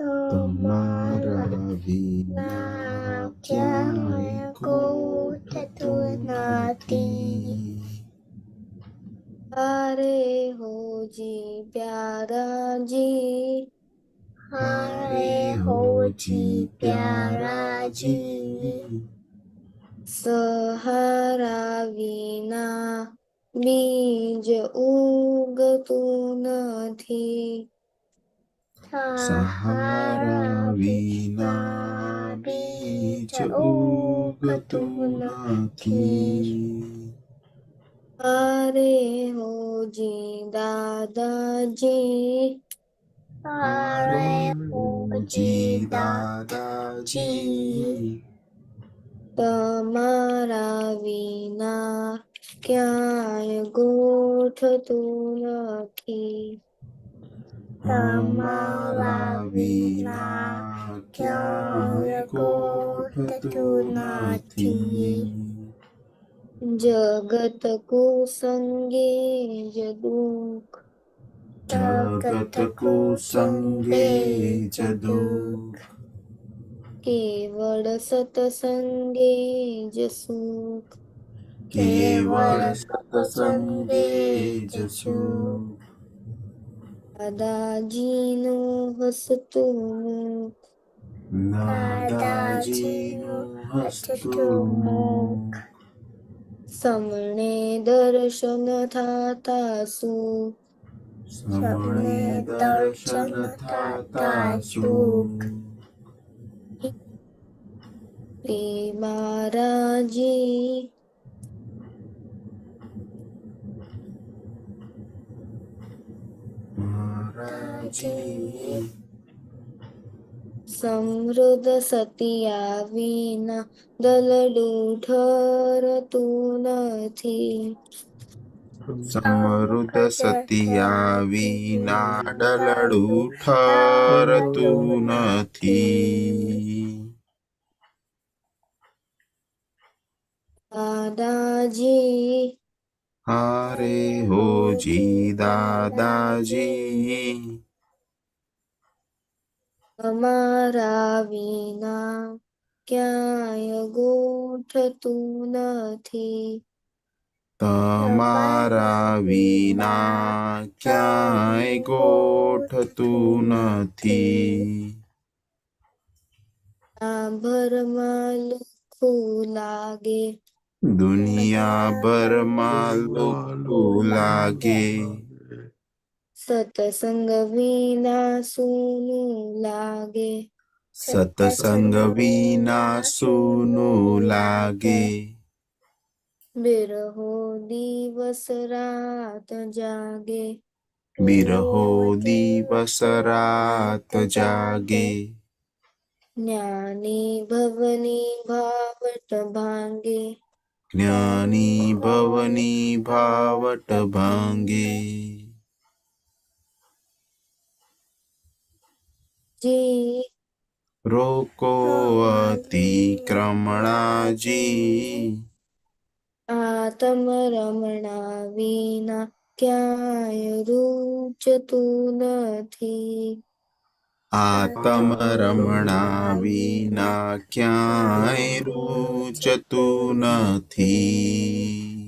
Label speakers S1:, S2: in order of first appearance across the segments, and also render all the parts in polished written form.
S1: તમારા વિના ક્યાંય ગોઠતું નથી.
S2: हारे हो जी प्यारा जी,
S1: હારે હોજી પ્યારાજી,
S2: सहारा विना बीज उगતું નથી.
S1: સહારા વિના બીજ ઉગતું નથી.
S2: हारे हो जी दादाजी,
S1: હારે હોજી દાદાજી,
S2: તમારા વિના ક્યાંય ગોઠતું નથી.
S1: તમારા વિના ક્યાંય ગોઠતું નથી.
S2: જગત કુસંગે જ દુઃખ,
S1: જગત કુસંગે જ દુઃખ,
S2: કેવળ સતસંગે જ સુખ.
S1: કેવળ સત્સંગે જ સુખ.
S2: દાદાજીનું હસતું મુખ,
S1: દાદાજીનું હસતું મુખ,
S2: સમને દર્શન થાતા સુખ.
S1: સમને દર્શન થાતા સુખ.
S2: તે મહારાજી
S1: મહારાજી,
S2: સમૃદ્ધ સતિયા વિના દલડું ઠરતું નથી.
S1: સમૃદ્ધ સતિયા વિના ડલડું ઠરતું નથી.
S2: દાદાજી
S1: હારે હોજી દાદાજી,
S2: અમારા વિના ક્યાંય ગોઠતું નથી.
S1: તમારા વિના ક્યાંય ગોઠતું નથી.
S2: આ ભરમાં લુખું લાગે,
S1: દુનિયાભરમાં લોકો લાગે,
S2: સતસંગ વિના સૂનું લાગે.
S1: સતસંગ વિના સૂનું લાગે.
S2: બિરહો દિવસ રાત જાગે,
S1: બિરહો દિવસ રાત જાગે.
S2: જ્ઞાની ભવની ભાવટ ભાંગે,
S1: જ્ઞાની ભવની ભાવટ ભાંગે.
S2: જી
S1: રોકો અતિક્રમણાજી,
S2: આતમ રમણા વિના ક્યાંય રૂચતું નથી.
S1: આતમ રમણા વિના ક્યાંય રૂચતું નથી.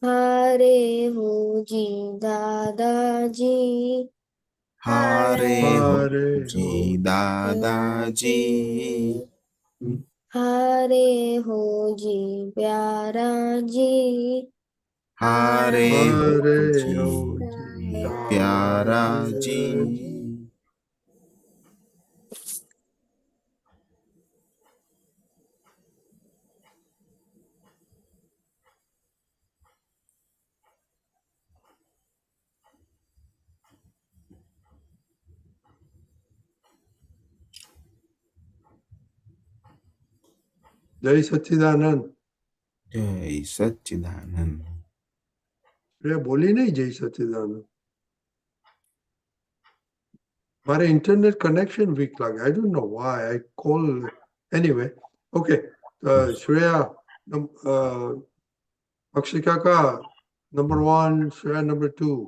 S2: હારે હોજી દાદાજી,
S1: હારે હોજી દાદાજી,
S2: હારે હોજી પ્યારાજી.
S1: હારે હોજી પ્યારાજી.
S3: જય સચ્ચિદાનંદ.
S1: જય સચ્ચિદાનંદ.
S3: બોલી નહીં જય સચ્ચિદાનંદ. મારે ઇન્ટરનેટ કનેક્શન વીક લાગે. I don't know why. I call anyway. Okay, Shreya, Akshay કાકા નંબર 1, શ્રેયા નંબર 2.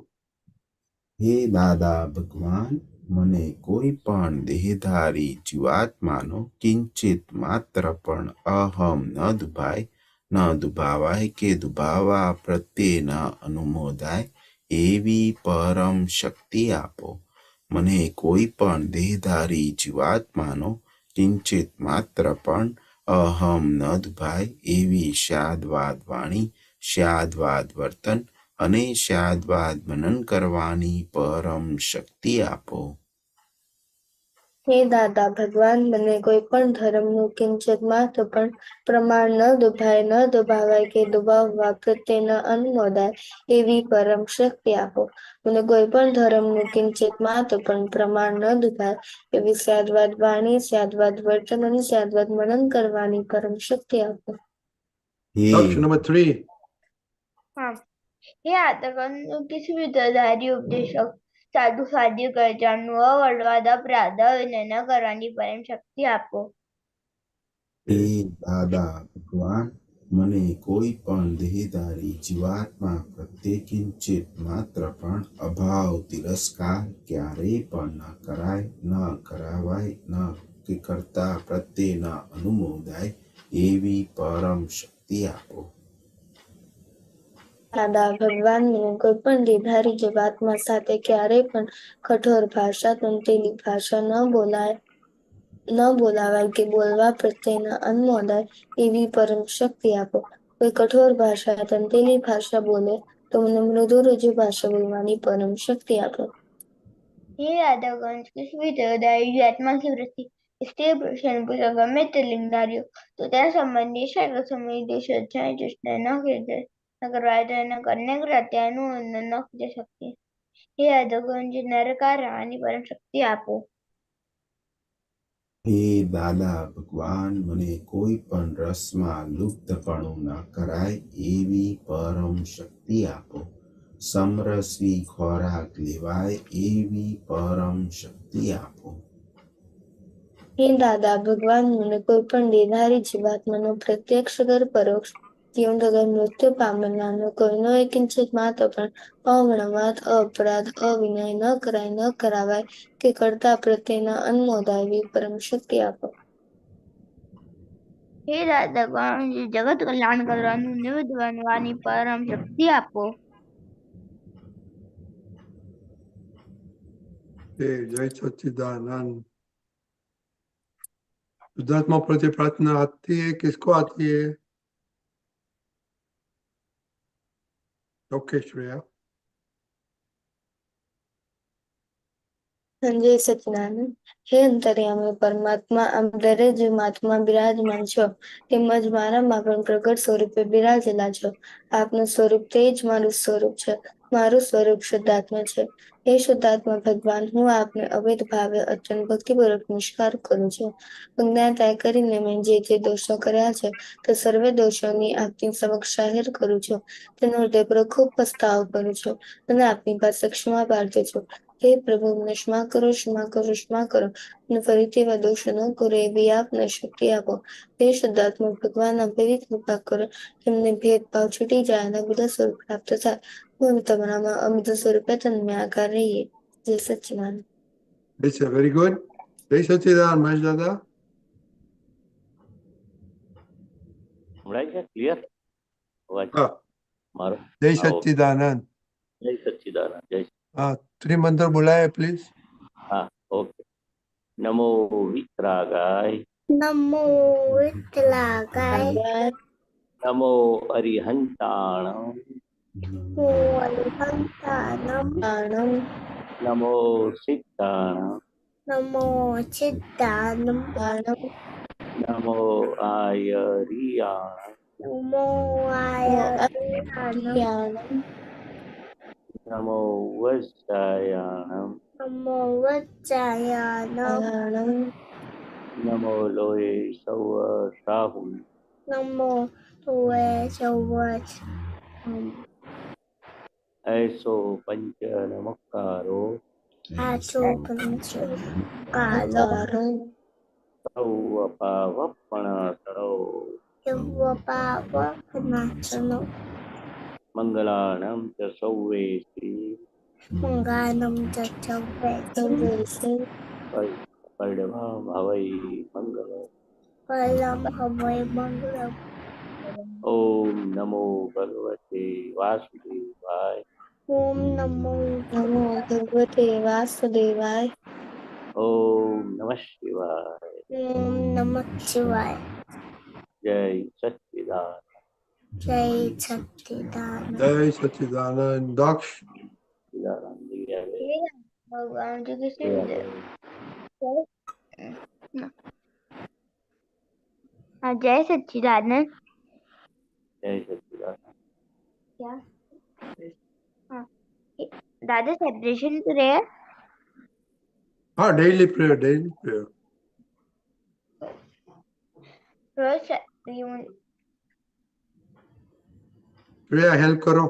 S1: હે દાદા ભગવાન, મને કોઈ પણ દેહધારી જીવાત્માનો કિંચિત માત્ર પણ અહમ ન દુભાય, ન દુભાવાય કે દુભાવા પ્રત્યે ન અનુમોદાય એવી પરમ શક્તિ આપો. મને કોઈ પણ દેહધારી જીવાત્માનો કિંચિત માત્ર પણ અહમ ન દુભાય એવી શાદવાદ વાણી, શાદવાદ વર્તન અને શાદવાદ મનન કરવાની પરમ શક્તિ આપો.
S2: હે દાદા ભગવાન, મને કોઈ પણ ધર્મનું કિંચિત માત્ર પણ પ્રમાણ ન દુભાય, ન દુભાવાય કે દુભાવવા પ્રત્યે ન અનુમોદાય એવી પરમ શક્તિ આપો. મને કોઈ પણ ધર્મનું કિંચિત માત્ર પણ પ્રમાણ ન દુભાય એવી શાદવાદ વાણી, શાદવાદ વર્તન અને શાદવાદ મનન કરવાની પરમ શક્તિ આપો.
S3: Option number 3.
S4: हाँ, हे आतंकवाद किसी भी तरहधारी उपदेशक साधु साध्य કરજાનું અવળવાદ અપરાધ અવિનય ન કરવાની પરમ શક્તિ આપો.
S1: હે દાદા ભગવાન, મને કોઈ પણ દેહધારી જીવાત્મા પ્રત્યે કિંચિત માત્ર પણ અભાવ તિરસ્કાર ક્યારેય પણ ન કરાય, ન કરાવાય, ન કે કરતા પ્રત્યે ન અનુમોદાય એવી પરમ શક્તિ આપો.
S2: દાદા ભગવાન, મને કોઈ પણ દેહધારી જીવાત્મા સાથે ક્યારેય પણ કઠોર ભાષા, તંતેલી ભાષા ન બોલાવાય કે બોલવા પ્રત્યે ન અનુમોદાય એવી પરમ શક્તિ આપો. કોઈ કઠોર ભાષા, તંતેલી ભાષા બોલે તો મને મૃદુ રુજુ ભાષા બોલવાની પરમ શક્તિ આપો.
S4: हे राधागंज किसी भी तरहधारी आत्मा की वृत्ति स्त्री पुरुष गમે તે લિંગધારીઓ તો त्या સંબંધી સર્વ સમય દેશ અધ્યાય જૃષ્ણ ન કીધે ન કરવા ન કરને પ્રત્યાનું ન કીધે શક્તિ. हे राधागंज નરકાર આની પરમ શક્તિ આપો.
S1: હે દાદા ભગવાન, મને કોઈ પણ રસમાં લુપ્તપણું ન કરાય એવી પરમ શક્તિ આપો. સમરસી ખોરાક લેવાય એવી પરમ શક્તિ આપો.
S2: હે દાદા ભગવાન, મને કોઈ પણ દેહધારી જીવાત્માનો પ્રત્યક્ષ વગર પરોક્ષ જીવન વગર મૃત્યુ પામેલાનો કોઈનો કિંચિત માત્ર પણ અવણવાદ અપરાધ અવિનય ન કરાય, ન કરાવાય કે કરતા પ્રત્યે ન અનુમોદાય એવી પરમ શક્તિ આપો.
S4: हे राधागंज જગત કલ્યાણ કરવાનું નિમિત્ત બનવાની પરમ શક્તિ આપો.
S3: जय सच्चिदानंद। शुद्धात्मा प्रति प्रार्थना आती है, किसको आती है? ओके श्रेया।
S2: સંજય સચિદાનંદ, હે અંતર્યામી પરમાત્મા, આમ દરેક જીવાત્મા બિરાજમાન છો તેમજ મારામાં પણ પ્રગટ સ્વરૂપે બિરાજેલા છો. આપનું સ્વરૂપ તે જ મારું સ્વરૂપ છે. મારું સ્વરૂપ શુદ્ધાત્મા છે. હે શુદ્ધાત્મા ભગવાન, હું આપને અવૈધ ભાવે અત્યંત ભક્તિપૂર્વક નમસ્કાર કરું છું. અજ્ઞાનતાએ કરીને મેં જે દોષો કર્યા છે તે સર્વે દોષોની આપની સમક્ષ જાહેર કરું છું. તેનો હૃદયપૂર્વક ખૂબ પસ્તાવો કરું છું અને આપની પાસે ક્ષમા પ્રાર્થું છું. હે પ્રભુ, મને ક્ષમા કરો, ક્ષમા કરો, ક્ષમા કરો અને ફરીથી એવા દોષો ન કરો એવી આપને શક્તિ આપો. હે શુદ્ધાત્મા ભગવાન, આપ એવી કૃપા કરો કે એમને ભેદભાવ છૂટી જાય અને બધા સ્વરૂપ પ્રાપ્ત થાય. હું તમારામાં અમૃત સ્વરૂપે તન્મય આકાર રહીએ. જય સચ્ચિદાનંદ.
S3: It's very good. જય સચ્ચિદાનંદ મહેશ દાદા.
S5: સંભળાય છે ક્લિયર અવાજ
S3: હા,
S5: મારો?
S3: જય
S5: હા, ઓકે.
S3: સચ્ચિદાનંદ.
S5: જય સચ્ચિદાનંદ. જય
S3: હા, ત્રિમંત્ર બોલાય પ્લીઝ.
S5: હા, ઓકે. નમો વિતરાગાય,
S4: નમો વિઠ્ઠલાકાય,
S5: નમો અરિહંતાણ,
S4: નમો અરિહંતાનમ,
S5: નમો સિદ્ધાણ,
S4: નમો ચિત્તાનમ,
S5: નમો આયરિયાણ,
S4: નમો આયર્યાનમ,
S5: નમો વજ્જાયાણમ,
S4: નમો વજ્જાયાનમ,
S5: નમો લોહે સૌ સાહુ,
S4: નમો તુવે સૌવચ,
S5: એસો પંચ નમકારો,
S4: આચો પંચો કાલો,
S5: સૌ અપાવપણાતરો,
S4: સર્વ પાપ નાશનો,
S5: મંગલાણમ ચ સૌવે શ્રી
S6: गानं चक्षुः
S2: સંભળશે
S5: पर्णवा भावै मंगल
S6: कलं हवै मङ्गलम्
S5: ओम नमो भगवते वासुदेवाय
S6: ॐ नमो
S2: નમો ભગવતે વાસુદેવાય
S5: ओम नमः शिवाय
S6: ॐ नमः शिवाय
S5: जय सच्चिदानंद
S6: जय सच्चिदानंद
S3: Jai Sachidanand. Daksh.
S5: सच्चिदानंद जय
S4: हे भगवान जी की
S5: जय
S4: जय सच्चिदानंद
S5: जय सच्चिदानंद
S4: क्या हाँ दादा celebration prayer
S3: Daily prayer, daily prayer.
S4: रोज
S3: Priya, help करो.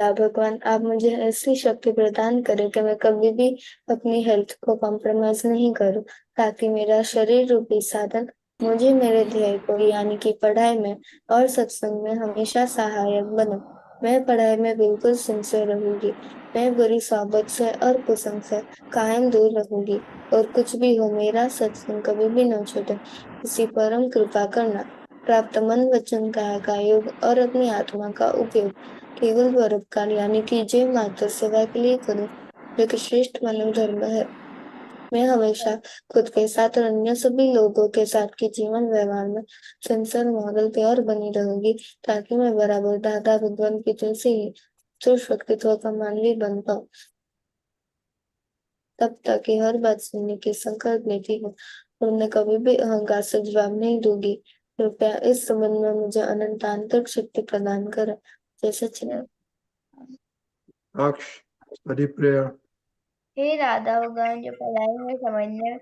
S2: भगवान आप मुझे ऐसी शक्ति प्रदान करें कि मैं कभी भी अपनी हेल्थ को कॉम्प्रोमाइज नहीं करूं, ताकि मेरा शरीर रूपी साधन मुझे मेरे ध्येय को यानी कि पढ़ाई में और सत्संग में हमेशा सहायक बने। मैं पढ़ाई में बिल्कुल सिंसियर रहूंगी। मैं बुरी सोबत से और कुसंग से कायम दूर रहूंगी और कुछ भी हो मेरा सत्संग कभी भी न छूटे। इसी परम कृपा करना। प्राप्त मन वचन काया का योग और अपनी आत्मा का उपयोग केवल परोपकार यानी कि जय माता सेवा के लिए करूं, जो कि श्रेष्ठ मानव धर्म है। मैं हमेशा खुद के साथ और अन्य सभी लोगों के साथ के जीवन व्यवहार में संसार मॉडल प्योर बनी रहूंगी, ताकि मैं बराबर दादा भगवान की जैसे ही सुर व्यक्तित्व का मानवी बन पाऊं। तब तक कि हर बात सुनने की संकल्प लेती हूँ और उन्हें कभी भी अहंकार से जवाब नहीं दूंगी। कृपया इस संबंध में मुझे अनंत आंतरिक शक्ति प्रदान करें। जैसे चिन्ह
S3: Daksh, study prayer.
S4: हे राधा भगवान जो पढ़ाई में समझने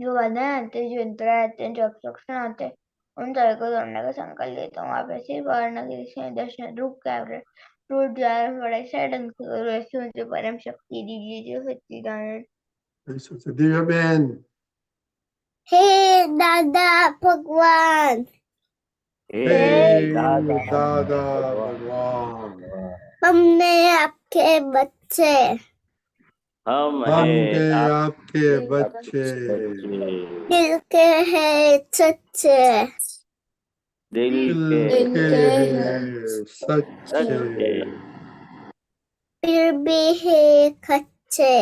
S4: जो बाधाएं आते हैं जो अंतराय आते हैं जो ऑब्स्ट्रक्शन आते हैं उन तरह को तोड़ने का संकल्प लेता हूँ। आप ऐसे ही वारणा के दिशा दर्शन रूप कैमरे टूट जाए बड़े से ढंग से करो ऐसे मुझे परम शक्ति दीजिए जो सच्चिदानंद
S3: Jai Sachidanand. Divya Ben.
S6: हे दादा भगवान
S3: Hey,
S5: दादा
S3: Dada
S5: भगवान
S3: Bhagwan.
S6: हमने आपके बच्चे
S5: हम
S3: हम
S5: हैं
S3: के
S5: आपके
S3: आपके बच्चे.
S5: बच्चे
S6: दिल के हैं सच्चे
S5: दिल
S3: दिल
S5: के
S3: के
S2: हैं
S3: हैं सच्चे.
S5: सच्चे
S6: फिर भी है कच्चे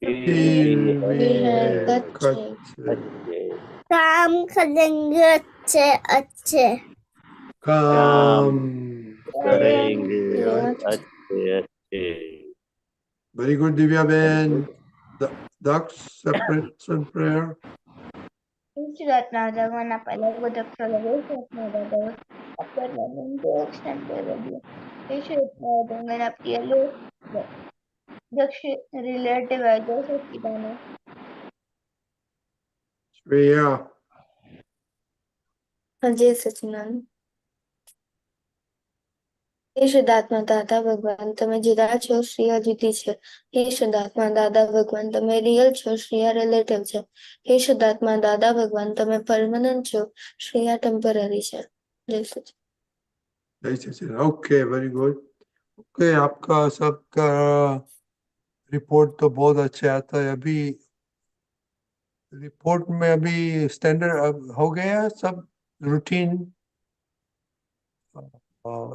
S5: फिर
S3: फिर
S5: भी
S3: भी
S2: भी है
S3: है
S2: कच्चे
S3: कच्चे.
S5: अच्छे
S6: काम करेंगे अच्छे अच्छे
S3: काम
S5: करेंगे
S3: करेंगे.
S5: अच्छे अच्छे
S3: Very good, Divya
S5: Very
S3: Ben.
S5: good.
S3: Daksh, separation prayer.
S4: Suratna Jagana Palago the Prologos Nagado, after learning the extent review. He should then appear the relative ideas of Kidana.
S3: Shreya.
S2: जय सचिदानंद। हे શુદ્ધાત્મા દાદા ભગવાન તમે જુદા છો, શ્રેયા જુદી છે। હે શુદ્ધાત્મા દાદા ભગવાન તમે રિયલ છો, શ્રેયા રિલેટિવ છે। હે શુદ્ધાત્મા દાદા ભગવાન તમે પરમનન્ટ છો, શ્રેયા ટેમ્પરરી છે। જય સચિદાનંદ।
S3: जय Sachidanand. Okay, very good. Okay, आपका सबका रिपोर्ट तो बहुत अच्छा आता है। अभी रिपोर्ट में अभी स्टैंडर्ड हो गया सब रूटीन,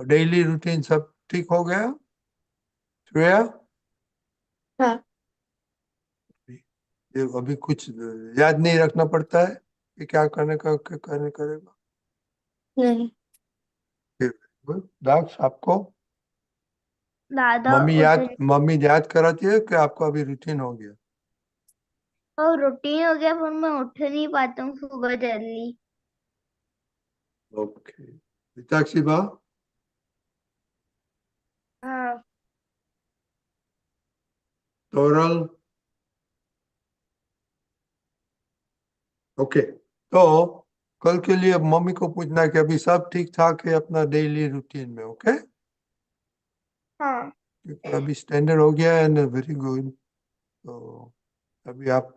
S3: डेली रूटीन सब ठीक हो गया श्रेया?
S2: हाँ
S3: ये अभी कुछ याद नहीं रखना पड़ता है कि क्या करने का क्या करने करेगा?
S2: नहीं
S3: दाक्ष आपको
S4: दादा
S3: मम्मी याद कराती है कि आपको अभी रूटीन हो गया?
S4: और रूटीन हो गया पर मैं उठ नहीं पाता हूँ सुबह जल्दी।
S3: ओके, विताक्षी बा
S4: हाँ
S3: तोरल। ओके, तो कल के लिए मम्मी को पूछना है कि अभी सब ठीक ठाक है अपना डेली रूटीन में। ओके,
S4: हाँ
S3: क्योंकि अभी स्टैंडर्ड हो गया है ना, वेरी गुड। तो अभी आप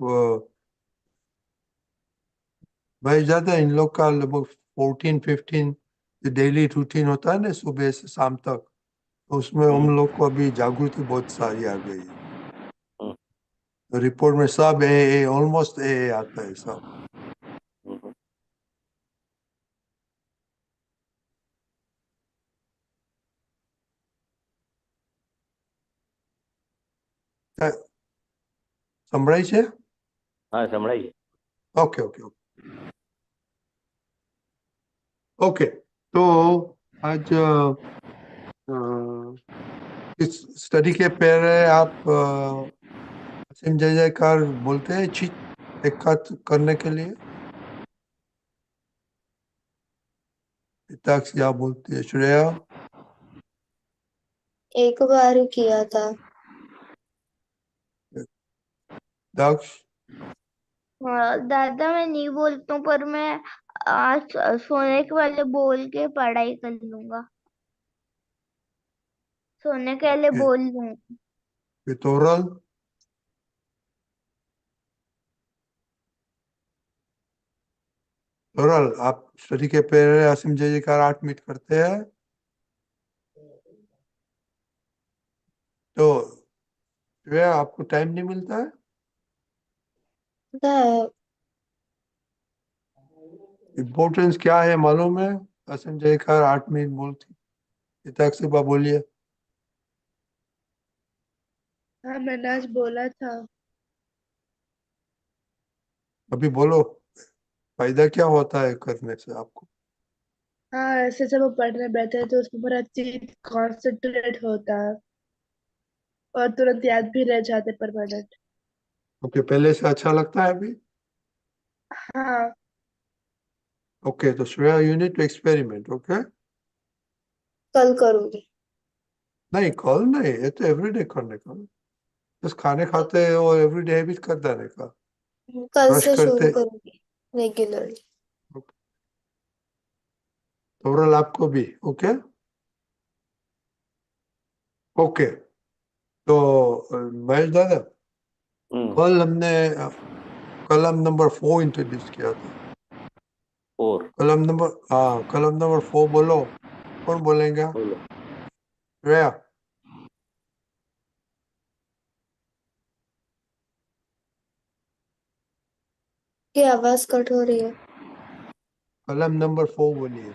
S3: भाई ज्यादा इन लोग का लगभग 14-15 डेली रूटीन होता है ना सुबह से शाम तक, तो उसमें हम लोग को अभी जागृति बहुत सारी आ गई है।
S5: हम्म,
S3: तो रिपोर्ट में सब ए ऑलमोस्ट ए आता है सब।
S5: हम्म,
S3: સંભળાય છે?
S5: हाँ संभळाइए।
S3: Okay okay okay okay. तो आज इस स्टडी के पहले आप असीम जय जयकार बोलते हैं चीज एक साथ करने के लिए? पिताक्ष क्या बोलती है? श्रेया?
S2: एक बार ही किया था।
S3: दक्ष?
S4: दादा मैं नहीं बोलता हूँ, पर मैं आज सोने के पहले बोल के पढ़ाई कर लूंगा। सोने के पहले
S3: Okay.
S4: बोल लूँ।
S3: तोरल? तोरल आप स्टडी के पहले असीम जय जयकार 8 मिनट करते हैं तो श्रेया आपको टाइम नहीं मिलता है?
S2: पता है,
S3: इम्पोर्टेंस क्या है मालूम है? असीम जयकार 8 मिनट बोलती। पिताक्ष बा बोलिए।
S7: हाँ मैंने आज बोला था।
S3: अभी बोलो फायदा क्या होता है करने से आपको?
S7: हाँ ऐसे जब वो पढ़ने बैठे तो उसमें पूरा चीज कॉन्सेंट्रेट होता है और तुरंत याद भी रह जाते परमानेंट।
S3: ओके पहले से अच्छा लगता है अभी?
S7: हाँ
S3: ओके तो Shreya you need to experiment. Okay
S2: कल करूंगी।
S3: नहीं कल नहीं, ये तो एवरीडे करने का। बस खाने खाते और एवरीडे हैबिट कर देने का।
S2: कल
S3: ब्रश
S2: से शुरू
S3: करते
S2: करूंगी रेगुलरली।
S3: ओवरऑल आपको भी ओके ओके। तो महेश दादा
S5: हम्म,
S3: कलम नंबर 4 इंट्रोड्यूस किया था।
S5: और
S3: कलम नंबर 4 बोलो। कौन बोलेंगे?
S5: बोलो।
S3: श्रेया?
S2: की आवाज कट हो रही है।
S3: कलम नंबर 4 बोलिए।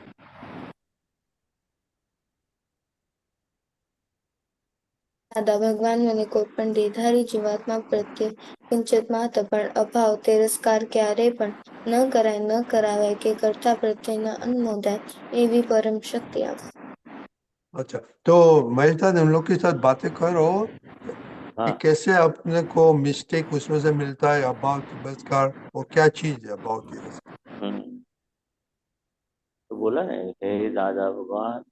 S2: દાદા ભગવાન મને કોઈ પણ દેહધારી જીવાત્મા પ્રત્યે કિંચિત માત્ર પણ અભાવ તિરસ્કાર ક્યારેય પણ ન કરાય ન કરાવાય કે કર્તા પ્રત્યે ન અનુમોદાય એવી પરમ શક્તિ આપો।
S3: अच्छा तो महेश दादा उन लोग के साथ बातें करो कि
S5: हाँ
S3: कैसे अपने को मिस्टेक उसमें से मिलता है अभाव तिरस्कार और क्या चीज है अभाव तिरस्कार।
S5: तो बोला है, हे दादा भगवान,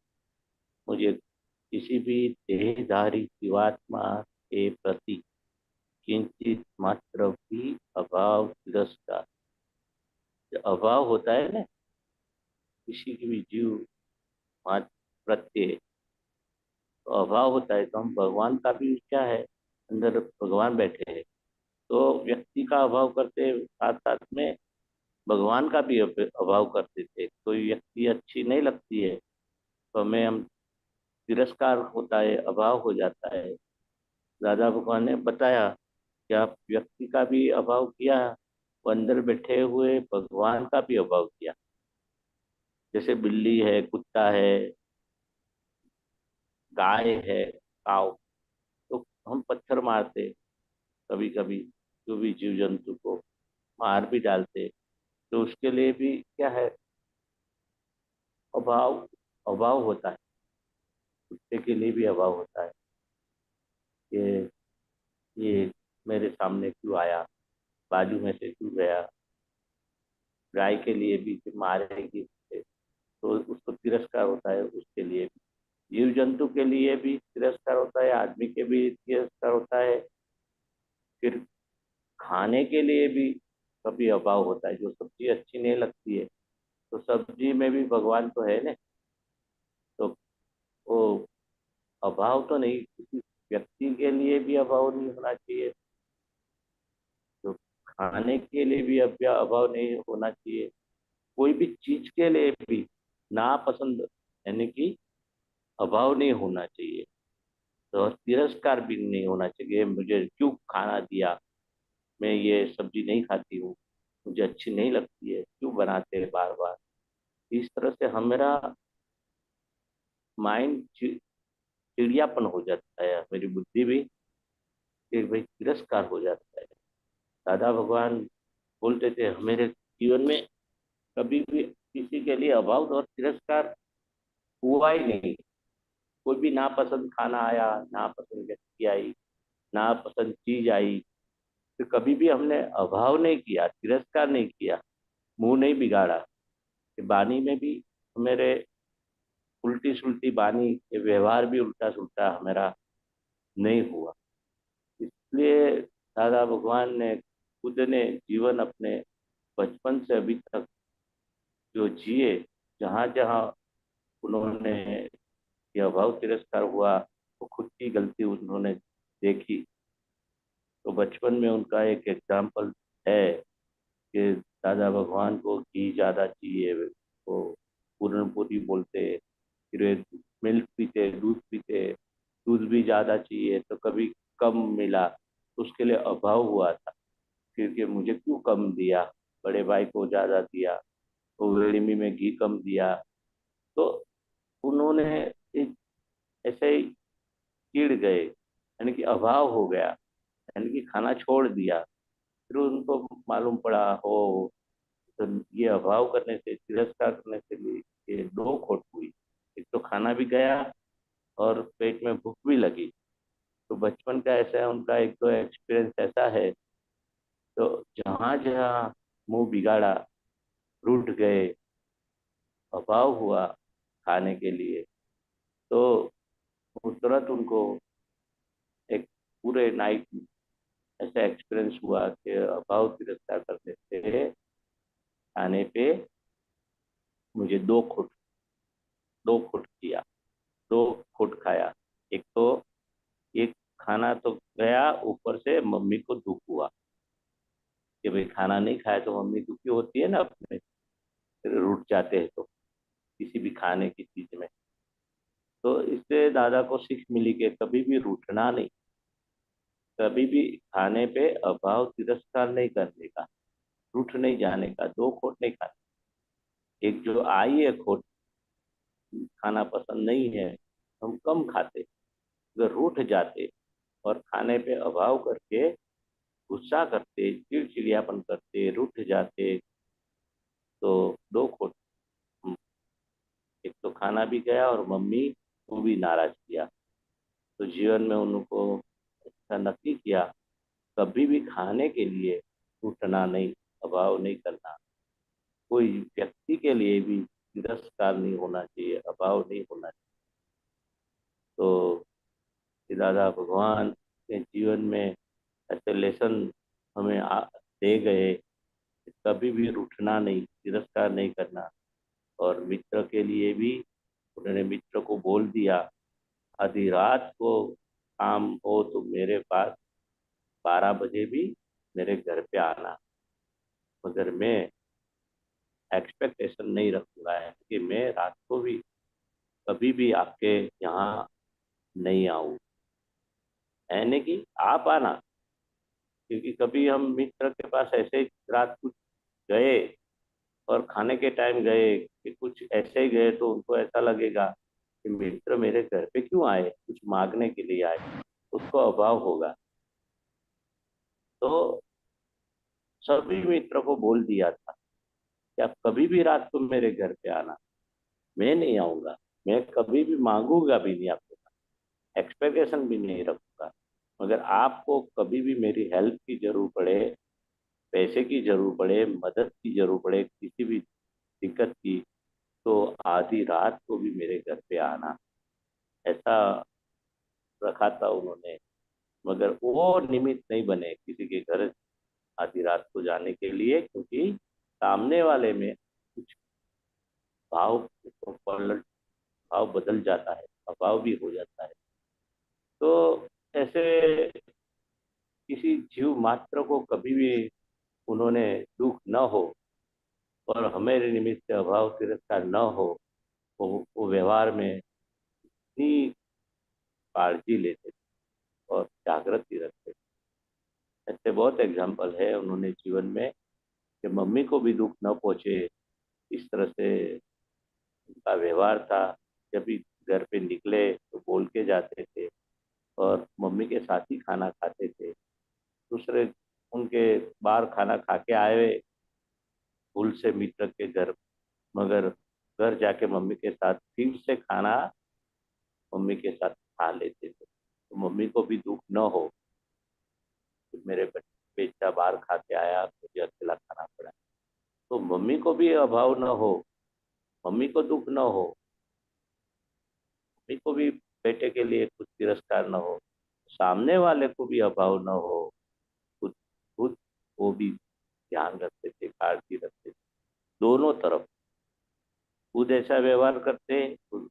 S5: मुझे किसी भी देहधारी जीवात्मा के प्रति किंचित मात्र भी अभाव तिरस्कार, जो अभाव होता है ना किसी की भी जीव मात्र प्रत्यय, तो अभाव होता है। तो हम भगवान का भी क्या है, अंदर भगवान बैठे हैं, तो व्यक्ति का अभाव करते साथ साथ में भगवान का भी अभाव कर देते। कोई व्यक्ति अच्छी नहीं लगती है तो हमें हम तिरस्कार होता है, अभाव हो जाता है। दादा भगवान ने बताया कि आप व्यक्ति का भी अभाव किया, वो अंदर बैठे हुए भगवान का भी अभाव किया। जैसे बिल्ली है, कुत्ता है, गाय है, काव, तो हम पत्थर मारते कभी कभी, जो भी जीव जंतु को मार भी डालते, तो उसके लिए भी क्या है, अभाव अभाव होता है। कुत्ते के लिए भी अभाव होता है कि ये मेरे सामने क्यों आया, बाजू में से क्यों गया। गाय के लिए भी कि मारेगी उसे, तो उसको तिरस्कार होता है। उसके लिए भी जीव जंतु के लिए भी तिरस्कार होता है, आदमी के भी तिरस्कार होता है। फिर खाने के लिए भी कभी अभाव होता है। जो सब्जी अच्छी नहीं लगती है तो सब्जी में भी भगवान तो है ना, तो वो अभाव तो नहीं, किसी व्यक्ति के लिए भी अभाव नहीं होना चाहिए, तो खाने के लिए भी अभाव नहीं होना चाहिए, कोई भी चीज के लिए भी नापसंद यानी कि अभाव नहीं होना चाहिए, तो तिरस्कार भी नहीं होना चाहिए। मुझे क्यों खाना दिया, मैं ये सब्जी नहीं खाती हूँ, मुझे अच्छी नहीं लगती है, क्यों बनाते हैं बार बार। इस तरह से हमारा माइंड चिड़ियापन हो जाता है, मेरी बुद्धि भी एक भाई तिरस्कार हो जाता है। दादा भगवान बोलते थे मेरे जीवन में कभी भी किसी के लिए अभाव और तिरस्कार हुआ ही नहीं। कोई भी नापसंद खाना आया, नापसंद व्यक्ति आई, नापसंद चीज आई, तो कभी भी हमने अभाव नहीं किया, तिरस्कार नहीं किया, मुंह नहीं बिगाड़ा। कि वाणी में भी मेरे उल्टी सुलटी वाणी, ये व्यवहार भी उल्टा सुलटा हमारा नहीं हुआ। इसलिए दादा भगवान ने खुद ने जीवन अपने बचपन से अभी तक जो जिए, जहाँ जहाँ उन्होंने ये अभाव तिरस्कार हुआ, तो खुद की गलती उन्होंने देखी। तो बचपन में उनका एक एग्जाम्पल है कि दादा भगवान को घी ज़्यादा चाहिए, वो पूरन पूरी बोलते, फिर मिल्क पीते, दूध पीते, दूध भी ज़्यादा चाहिए तो कभी कम मिला तो उसके लिए अभाव हुआ था। फिर कि मुझे क्यों कम दिया, बड़े भाई को ज़्यादा दिया, तो वेड़मी में घी कम दिया। तो उन्होंने एक ऐसे ही चिढ़ गए, यानी कि अभाव हो गया, यानी कि खाना छोड़ दिया। फिर उनको मालूम पड़ा हो, तो ये अभाव करने से, तिरस्कार करने से भी ये दो खोट हुई। एक तो खाना भी गया और पेट में भूख भी लगी। तो बचपन का ऐसा है उनका, एक तो एक्सपीरियंस ऐसा है। तो जहाँ जहाँ मुंह बिगाड़ा, रूठ गए, अभाव हुआ खाने के लिए, तो वो तुरंत उनको एक पूरे नाइट ऐसा एक्सपीरियंस हुआ कि अभाव तिरस्कार करने से खाने पे मुझे दो खुट किया, 2 खुट खाया। एक तो एक खाना तो गया, ऊपर से मम्मी को दुख हुआ कि भाई खाना नहीं खाया, तो मम्मी दुखी होती है ना, अपने रूठ जाते हैं तो किसी भी खाने की चीज में। तो इससे दादा को सीख मिली कि कभी भी रूठना नहीं, कभी भी खाने पे अभाव तिरस्कार नहीं करने का, रूठ नहीं जाने का, 2 खोट नहीं खाने। एक जो आई है खोट, खाना पसंद नहीं है, हम कम खाते। अगर रूठ जाते और खाने पे अभाव करके गुस्सा करते, चिड़चिड़ियापन करते, रूठ जाते, तो 2 खोट। एक तो खाना भी गया और मम्मी को भी नाराज किया। तो जीवन में उनको ऐसा नक्की किया, कभी भी खाने के लिए रूठना नहीं, अभाव नहीं करना। कोई व्यक्ति के लिए भी तिरस्कार नहीं होना चाहिए, अभाव नहीं होना चाहिए। तो कि दादा भगवान के जीवन में ऐसे लेसन हमें दे गए कि कभी भी रूठना नहीं, तिरस्कार नहीं करना। और मित्र के लिए भी उन्होंने मित्र को बोल दिया, आधी रात को काम हो तो मेरे पास 12 बजे भी मेरे घर पे आना, मगर मैं एक्सपेक्टेशन नहीं रखूंगा है कि मैं रात को भी कभी भी आपके यहाँ नहीं आऊँ, यानी कि आप आना। क्योंकि कभी हम मित्र के पास ऐसे ही रात कुछ गए और खाने के टाइम गए कि कुछ ऐसे ही गए, तो उनको ऐसा लगेगा कि मित्र मेरे घर पे क्यों आए, कुछ मांगने के लिए आए, उसको अभाव होगा। तो सभी मित्र को बोल दिया था कि आप कभी भी रात को मेरे घर पे आना, मैं नहीं आऊँगा, मैं कभी भी मांगूंगा भी नहीं आपके पास, एक्सपेक्टेशन भी नहीं रखूंगा। मगर आपको कभी भी मेरी हेल्प की जरूरत पड़े, पैसे की जरूरत पड़े, मदद की जरूरत पड़े, किसी भी दिक्कत की, तो आधी रात को भी मेरे घर पे आना, ऐसा रखा था उन्होंने। मगर वो निमित्त नहीं बने किसी के घर आधी रात को जाने के लिए, क्योंकि सामने वाले में कुछ भाव पलट, भाव बदल जाता है, अभाव भी हो जाता है। तो ऐसे किसी जीव मात्र को कभी भी उन्होंने दुख न हो और हमारे निमित्त से अभाव तिरस्कार न हो, वो व्यवहार में कितनी काळजी लेते थे और जागृति रखते थे। ऐसे बहुत एग्जाम्पल है उन्होंने जीवन में कि मम्मी को भी दुख न पहुंचे, इस तरह से उनका व्यवहार था। जब भी घर पे निकले तो बोल के जाते थे और मम्मी के साथ ही खाना खाते थे। दूसरे उनके बाहर खाना खा के आए भूल से मित्र के घर, मगर घर जाके मम्मी के साथ फिर से खाना मम्मी के साथ खा लेते थे, तो मम्मी को भी दुख न हो कि मेरे बेटा बाहर खा के आया, मुझे अकेला खाना पड़ा। तो मम्मी को भी अभाव न हो, मम्मी को दुख न हो, मम्मी को भी बेटे के लिए कुछ तिरस्कार न हो, सामने वाले को भी अभाव न हो, खुद खुद वो भी ध्यान रखते थे, काळजी रखते थे दोनों तरफ। खुद ऐसा व्यवहार करते, खुद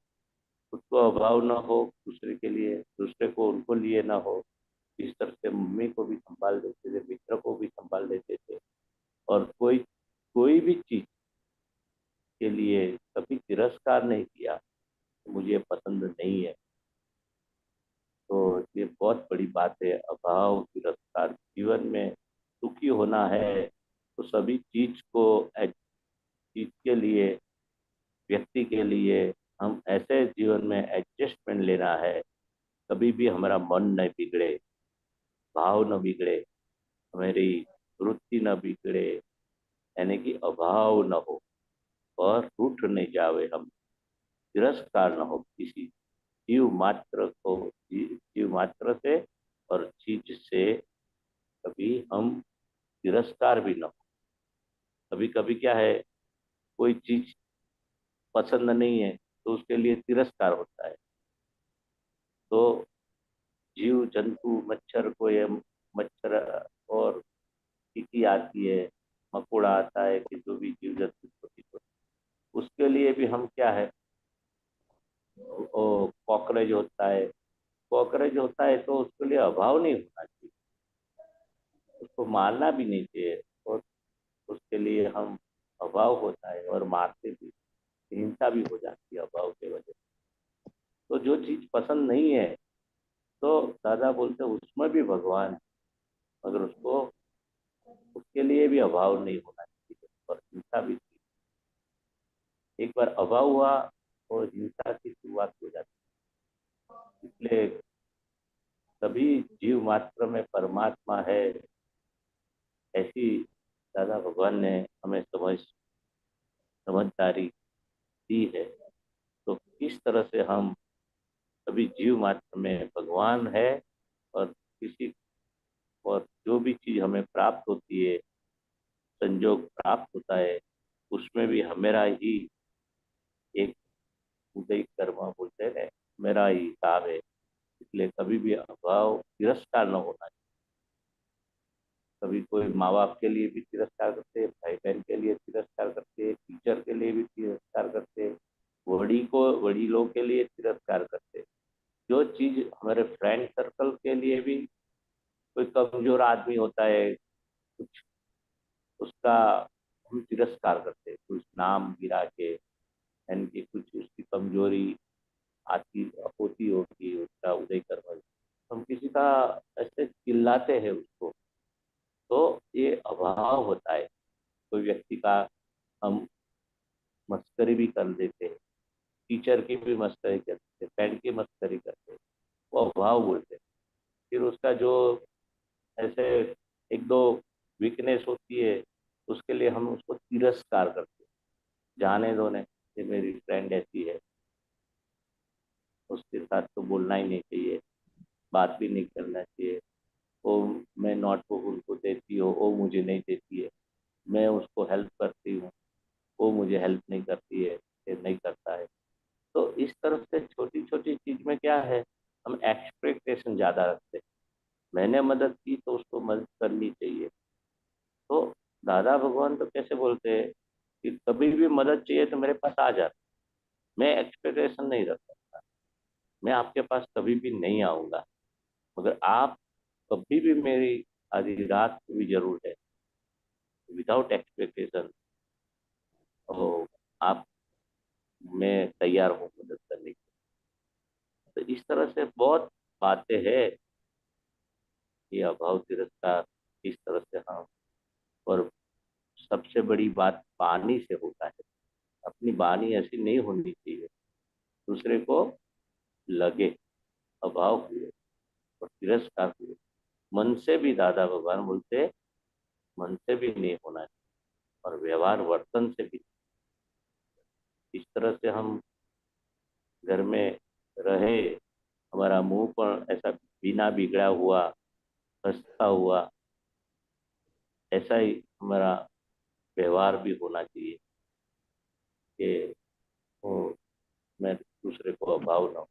S5: को अभाव न हो दूसरे के लिए, दूसरे को उनको लिए ना हो, इस तरह से मम्मी को भी संभाल देते थे, मित्र को भी संभाल देते थे। और कोई कोई भी चीज के लिए कभी तिरस्कार नहीं किया, मुझे पसंद नहीं है। तो ये बहुत बड़ी बात है, अभाव तिरस्कार। जीवन में सुखी होना है तो सभी चीज के लिए, व्यक्ति के लिए हम ऐसे जीवन में एडजस्टमेंट लेना है, कभी भी हमारा मन न बिगड़े, भाव न बिगड़े, हमारी वृत्ति न बिगड़े, यानी कि अभाव न हो और रूठ नहीं जावे हम, तिरस्कार न हो किसी जीव मात्र को, जीव मात्र से और चीज से कभी हम तिरस्कार भी न हो। कभी कभी क्या है, कोई चीज पसंद नहीं है तो उसके लिए तिरस्कार होता है। तो जीव जंतु, मच्छर को ये मच्छर और चींटी आती है, मकोड़ा आता है, कि जो भी जीव जंतु छोटी छोटी, उसके लिए भी हम क्या है, कॉकरोच होता है, कॉकरोच होता है तो उसके लिए अभाव नहीं होना चाहिए, उसको मारना भी नहीं चाहिए, और उसके लिए हम अभाव होता है और मारते भी, हिंसा भी हो जाती है अभाव के वजह से। तो जो चीज पसंद नहीं है तो दादा बोलते उसमें भी भगवान है, मगर उसको, उसके लिए भी अभाव नहीं होना चाहिए और हिंसा भी नहीं। एक बार अभाव हुआ और हिंसा की शुरुआत हो जाती है। इसलिए सभी जीव मात्र में परमात्मा है, ऐसी दादा भगवान ने हमें समझदारी दी है। तो किस तरह से हम सभी जीव मात्र में भगवान है, और किसी, और जो भी चीज हमें प्राप्त होती है, संजोग प्राप्त होता है, उसमें भी हमेरा ही एक उदय कर्म बोलते हैं, मेरा ही हिसाब है। इसलिए कभी भी अभाव तिरस्कार न होना चाहिए। कभी कोई माँ बाप के लिए भी तिरस्कार करते, भाई बहन के लिए तिरस्कार करते, टीचर के लिए भी तिरस्कार करते, वड़ीलों के लिए तिरस्कार करते। जो चीज हमारे फ्रेंड सर्कल के लिए भी, कोई कमजोर आदमी होता है कुछ, उसका हम तिरस्कार करते, कुछ नाम गिरा के, यानी कि कुछ उसकी कमजोरी आती होती होगी, उसका उदय कर्म, हम किसी का ऐसे चिल्लाते हैं उसको, तो ये अभाव होता है। कोई व्यक्ति का हम मस्करी भी कर देते हैं, टीचर की भी मस्करी करते हैं, फ्रेंड की मस्करी करते हैं, वो अभाव बोलते हैं। फिर उसका जो ऐसे एक दो वीकनेस होती है, उसके लिए हम उसको तिरस्कार करते हैं, जाने दो ने, ये मेरी फ्रेंड ऐसी है, उसके साथ तो बोलना ही नहीं चाहिए, बात भी नहीं करना चाहिए, वो, मैं नोटबुक उनको देती हो, वो मुझे नहीं देती है, मैं उसको हेल्प करती हूँ, वो मुझे हेल्प नहीं करती है, ये नहीं करता है। तो इस तरफ से छोटी छोटी चीज में क्या है, हम एक्सपेक्टेशन ज़्यादा रखते हैं। मैंने मदद की तो उसको मदद करनी चाहिए। तो दादा भगवान तो कैसे बोलते हैं कि कभी भी मदद चाहिए तो मेरे पास आ जा, मैं एक्सपेक्टेशन नहीं रख सकता, मैं आपके पास कभी भी नहीं आऊँगा, मगर आप कभी भी मेरी आधी रात को भी जरूर है, विदाउट एक्सपेक्टेशन, तो आप, मैं तैयार हूँ मदद करने की। तो इस तरह से बहुत बातें हैं, ये अभाव तिरस्कार इस तरह से हम। और सबसे बड़ी बात वाणी से होता है। अपनी वाणी ऐसी नहीं होनी चाहिए दूसरे को लगे अभाव हुए और तिरस्कार हुए। मन से भी दादा भगवान बोलते मन से भी नहीं होना चाहिए और व्यवहार वर्तन से भी। इस तरह से हम घर में रहे, हमारा मुंह पर ऐसा बिना बिगड़ा हुआ हंसता हुआ ऐसा ही हमारा व्यवहार भी होना चाहिए कि वो मैं दूसरे को अभाव ना हो।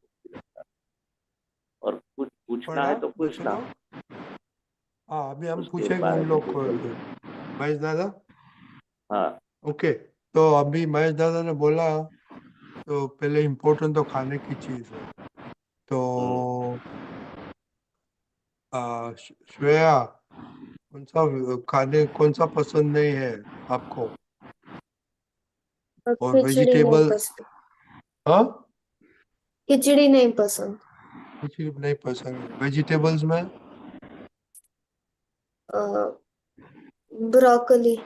S5: और कुछ पूछना है तो
S3: प्रणाम
S5: पूछना।
S3: बच्चों। हाँ, अभी हम
S5: उसके
S3: पूछेंगे
S5: बारे
S3: उन
S5: में
S3: लोग को।
S5: पूछो।
S3: महेश दादा,
S5: हाँ।
S3: ओके। तो अभी महेश दादा ने बोला, तो पहले इम्पोर्टेंट तो खाने की चीज है। तो श्रेया, कौन सा पसंद नहीं है आपको? और
S2: खिचड़ी नहीं
S3: वेजिटेबल?
S2: पसंद।
S3: हाँ,
S2: खिचड़ी नहीं पसंद।
S3: कुछ नहीं पसंद। वेजिटेबल्स में?
S2: ब्रोकली।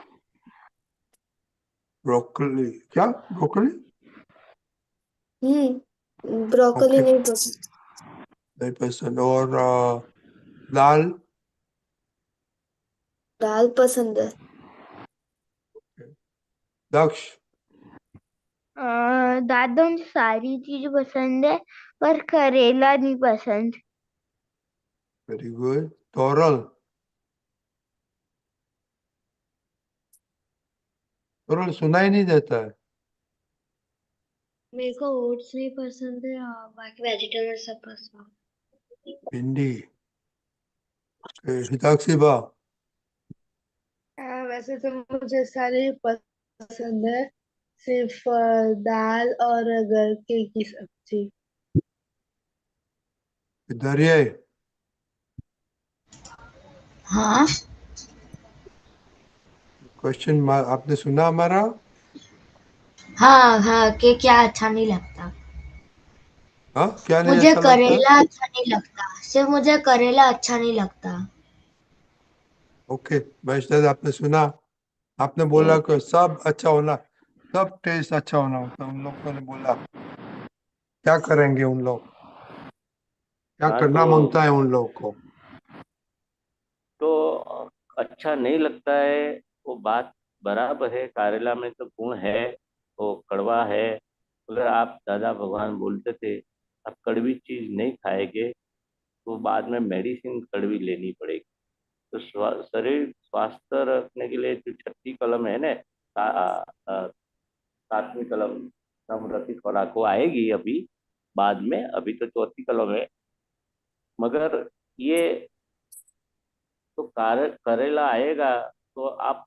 S3: ब्रोकली? क्या ब्रोकली?
S2: ब्रोकली
S3: ओके,
S2: नहीं पसंद।
S3: नहीं पसंद। और दाल?
S2: दाल पसंद है।
S3: दक्ष?
S4: दादा मुझे सारी चीज पसंद है पर करेला नहीं पसंद।
S3: Very good. तोरल? तोरल सुनाई नहीं देता है।
S2: मेरे को ओट्स नहीं पसंद है और बाकी वेजिटेबल सब पसंद
S3: भिंडी? हिताक्षी बा?
S7: वैसे तो मुझे सारे पसंद है, सिर्फ दाल और गलके की सब्जी।
S3: दरिया?
S8: हाँ
S3: क्वेश्चन आपने सुना हमारा?
S8: हाँ हाँ, के क्या अच्छा नहीं लगता।
S3: हाँ, क्या नहीं
S8: मुझे
S3: अच्छा लगता?
S8: करेला अच्छा नहीं लगता, सिर्फ मुझे करेला अच्छा नहीं लगता।
S3: ओके, महेश दादा, आपने सुना? आपने बोला कि सब अच्छा होना, सब टेस्ट अच्छा होना होता। उन लोगों ने बोला क्या करेंगे उन लोग? क्या
S5: हाँ
S3: करना मांगता है उन लोग को?
S5: तो अच्छा नहीं लगता है वो बात बराबर है। करेला में तो गुण है, वो कड़वा है। अगर आप दादा भगवान बोलते थे आप कड़वी चीज नहीं खाएंगे तो बाद में मेडिसिन कड़वी लेनी पड़ेगी। तो शरीर स्वास्थ्य रखने के लिए जो छठी कलम है ना, सातवीं कलम नवरत्न खुराक को आएगी अभी बाद में, अभी तो चौथी कलम है। मगर ये तो करेला आएगा तो आप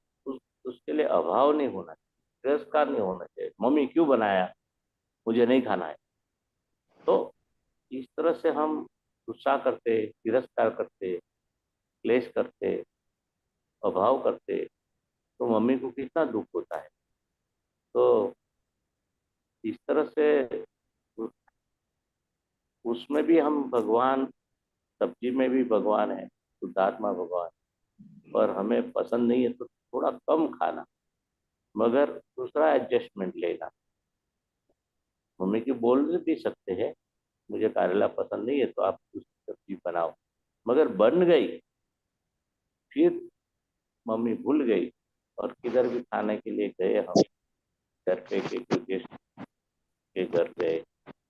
S5: उसके लिए अभाव नहीं होना चाहिए, तिरस्कार नहीं होना चाहिए। मम्मी क्यों बनाया, मुझे नहीं खाना है। तो इस तरह से हम गुस्सा करते, तिरस्कार करते, क्लेश करते, अभाव करते तो मम्मी को कितना दुख होता है। तो इस तरह से उसमें भी हम भगवान, सब्जी में भी भगवान है, शुद्धात्मा भगवान। पर हमें पसंद नहीं है तो थोड़ा कम खाना, मगर दूसरा एडजस्टमेंट लेना। मम्मी की बोल भी सकते हैं मुझे करेला पसंद नहीं है तो आप दूसरी सब्जी बनाओ। मगर बन गई फिर मम्मी भूल गई और किधर भी खाने के लिए गए हम, घर पे के कोई गेस्ट के घर गए,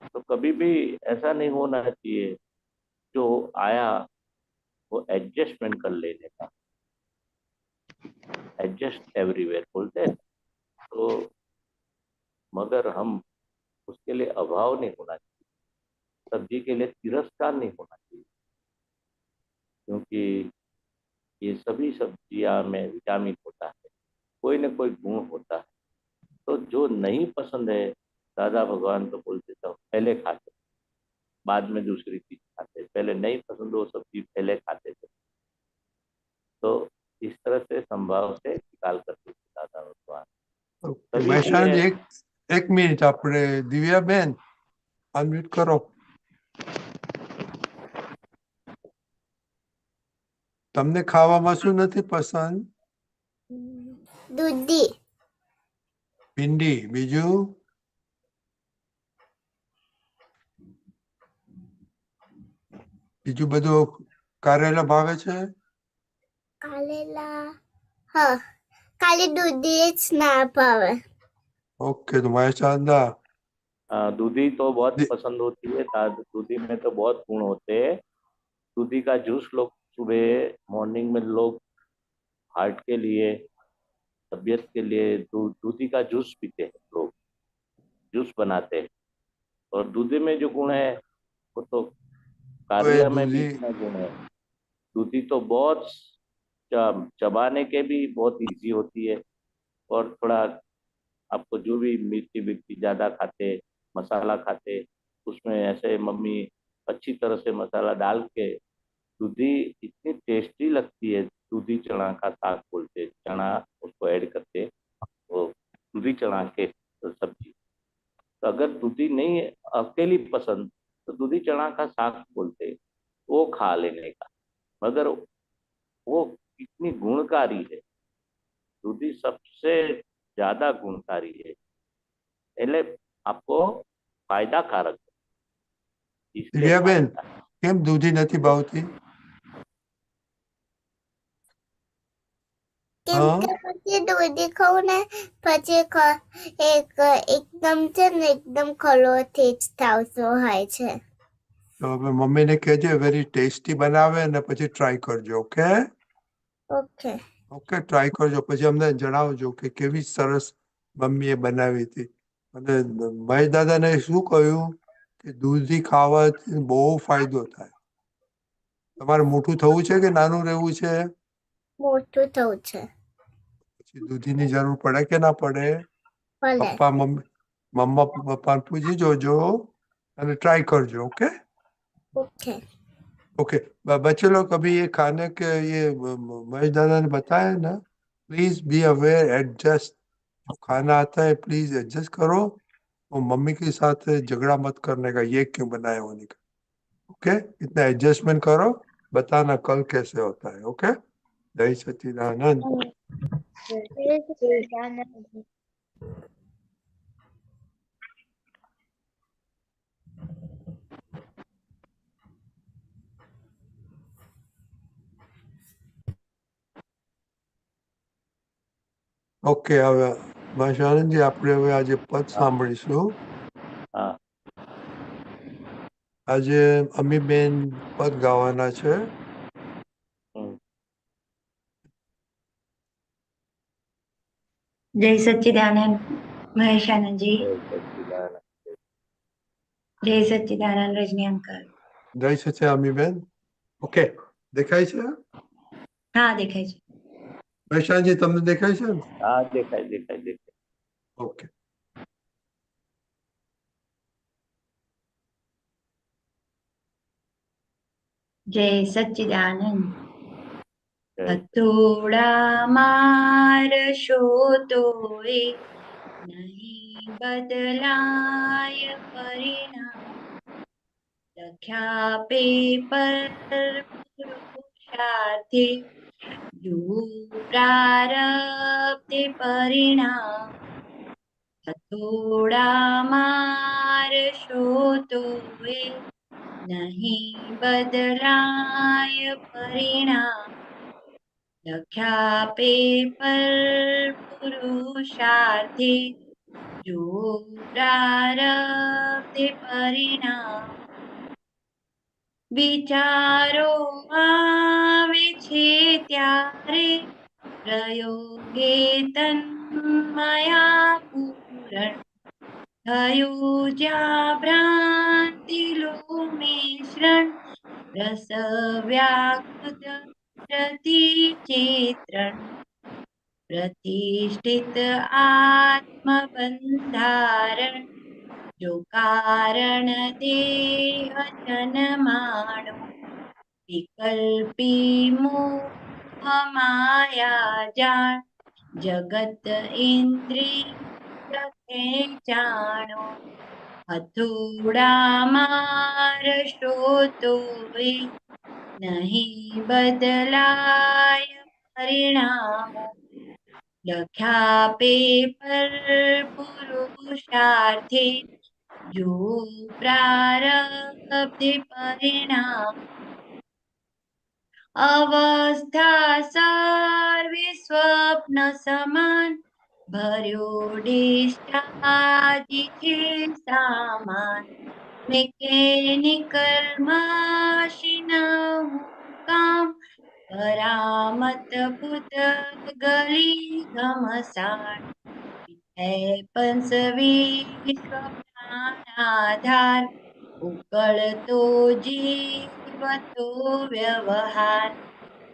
S5: तो कभी भी ऐसा नहीं होना चाहिए। जो आया वो एडजस्टमेंट कर लेने का, एडजस्ट एवरीवेयर बोलते हैं। तो मगर हम उसके लिए अभाव नहीं होना चाहिए, सब्जी के लिए तिरस्कार नहीं होना चाहिए, क्योंकि ये सभी सब्जियां में विटामिन होता है, कोई ना कोई गुण होता है। तो जो नहीं पसंद है दादा भगवान तो बोलते तो पहले खाते, बाद में दूसरी चीज खाते, पहले नहीं पसंद वो सब्जी पहले खाते थे। तो इस तरह से संभाव से निकाल करते थे दादा भगवान।
S3: ओके,
S5: तभी भी
S3: महेशानंद,
S5: ये
S3: एक एक मिनट, આપણે દિવ્યાબેન અનમ્યુટ કરો। તમને ખાવામાં શું નથી પસંદ?
S6: દૂધી,
S3: ભીંડી. બીજું? બીજું બધું કારેલા ભાવે છે?
S6: કારેલા, હા, ખાલી દૂધી જ ના ભાવે.
S3: ओके, तो महेश दादा
S5: दूधी तो बहुत
S3: दी-
S5: पसंद होती है। दूधी में तो बहुत गुण होते हैं। दूधी का जूस लोग सुबह मॉर्निंग में लोग हार्ट के लिए, तबीयत के लिए दूधी का जूस पीते हैं, लोग जूस बनाते हैं। और दूधी में जो गुण है वो तो
S3: तो ये
S5: कारेला में भी
S3: दूधी
S5: इतना गुण है। दूधी तो बहुत चबाने के भी बहुत इजी होती है। और थोड़ा आपको जो भी मिर्ची विर्ची ज़्यादा खाते, मसाला खाते, उसमें ऐसे मम्मी अच्छी तरह से मसाला डाल के दूधी इतनी टेस्टी लगती है। दूधी चना का साग बोलते हैं, चना उसको ऐड करते, वो दूधी चना के सब्जी। तो अगर दूधी नहीं है, अकेली पसंद, तो दूधी चना का साग बोलते हैं, वो खा लेने का। मगर वो इतनी गुणकारी है, दूधी सबसे ज्यादा गुणकारी है, એટલે आपको फायदाकारक है, इसलिए
S3: દિવ્યાબેન
S5: फायदा है।
S3: કેમ દૂધી નથી ભાવતી?
S6: કેમ
S3: હા,
S6: કે પછી દૂધી ખાઉં ને પછી એકદમ છે ને એકદમ ખલોથી જ થાવતો હોય છે.
S3: તો હવે મમ્મીને કહેજે વેરી ટેસ્ટી બનાવે અને પછી ટ્રાય કરજો. ઓકે
S6: ઓકે,
S3: ઓકે, ટ્રાય કરજો, પછી અમને જણાવજો કે કેવી સરસ મમ્મીએ બનાવી હતી. અને મહેશ દાદાને શું કહ્યું કે દૂધી ખાવાથી બહુ ફાયદો થાય. તમારે મોટું થવું છે કે નાનું રહેવું છે?
S6: મોટું થવું છે.
S3: પછી દૂધીની જરૂર પડે કે ના પડે?
S6: ભલે,
S3: પપ્પા મમ્મા પપ્પાને પૂછી જોજો અને ટ્राई करजो. Okay
S6: okay.
S3: ओके बच्चे लोग कभी ये खाने के ये महेश दादा ने बताया ना, प्लीज बी अवेयर, एडजस्ट। जो खाना आता है प्लीज एडजस्ट करो, और मम्मी के साथ झगड़ा मत करने का, ये क्यों बनाया होने का। ओके, इतना एडजस्टमेंट करो, बताना कल कैसे होता है. ओके, जय सच्चिदानंद.
S4: જય સચ્ચિદાનંદ.
S3: ઓકે, હવે મહેશ આનંદજી આપણે હવે આજે પદ સાંભળીશું.
S5: हाँ,
S3: આજે અમીબેન પદ ગાવાના છે.
S5: हम्म,
S8: जय सच्चिदानंद महेशानंद जी।
S5: जय सच्चिदानंद।
S8: जय सच्चिदानंद रजनी अंकल।
S3: જય સચ્ચે અમીબેન. ઓકે, દેખાય છે?
S8: हाँ देखाय છે।
S3: મહેશાનજી તમને દેખાય છે ને?
S5: हाँ, देखाय देखाय देखाय।
S3: ઓકે.
S8: जय सच्चिदानंद।
S5: जय
S8: हथोड़ा मार शो तोए नहीं बदलाय परिणाम लख्या पेपर पुरुषार्थे जो प्रारब्धे परिणाम हथोड़ा मार शो तोए नहीं बदलाय परिणाम लख्या पेपर पुरुषार्थे जो प्रारब्धे परिणाम વિચારો આવે છે ત્યારે પ્રયોગે તન્મયા પૂરણ થયું જ્યાં ભ્રાંતિલો મિશ્રણ રસ વ્યાકૃત પ્રતિચિત્રણ प्रतिष्ठित आत्मबंधारण जो कारण देह जन्माणो विकल्पी मोह माया जान जगत इंद्रिय जानो हथोड़ा मार शोतो નહીં બદલાય પરિણામો. લખ્યા પેપર પુરુષાર્થે, જો પ્રારબ્ધે પરિણામ. અવસ્થા સર્વે સ્વપ્ન સમાન, ભર્યો ડિસ્ચાર્જ છે સામાન. મિકેનિકલ મશીન હું કામ, કરામત પૂતગલી ઘમસાણ. પંચવીસ પ્રાણાધાર, ઉકળતો જીવતો વ્યવહાર.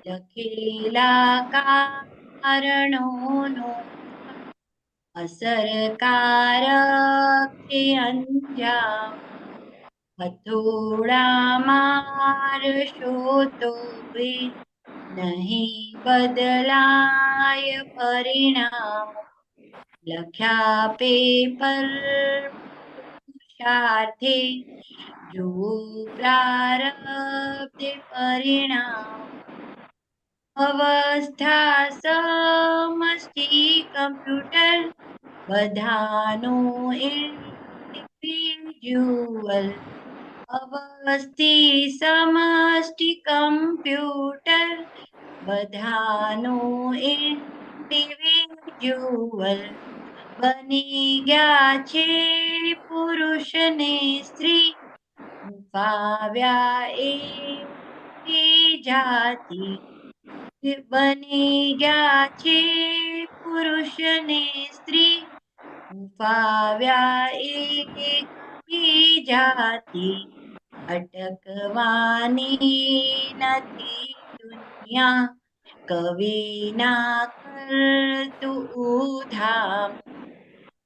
S8: લખેલા કારણોનો અસરકારક છે અંજામ. હથોડા મારશો તો નહીં બદલાય પરિણામ. લખ્યા પેપર પુરુષાર્થે, જો પ્રારબ્ધે પરિણામ. અવસ્થા સમષ્ટિ કમ્પ્યુટર, બધાનું ઇન્ડિવિજ્યુઅલ. અવસ્થિ સમષ્ટિ કમ્પ્યુટર, બધાનું ઇન્ડિવિજ્યુઅલ. બની ગયા છે પુરુષ ને સ્ત્રી, પાવ્યા એકી જાતિ. બની ગયા છે પુરુષ ને સ્ત્રી, પાવ્યા એકી જાતિ. અટકવાની નથી દુનિયા, કવિના કરતું ઉધામ.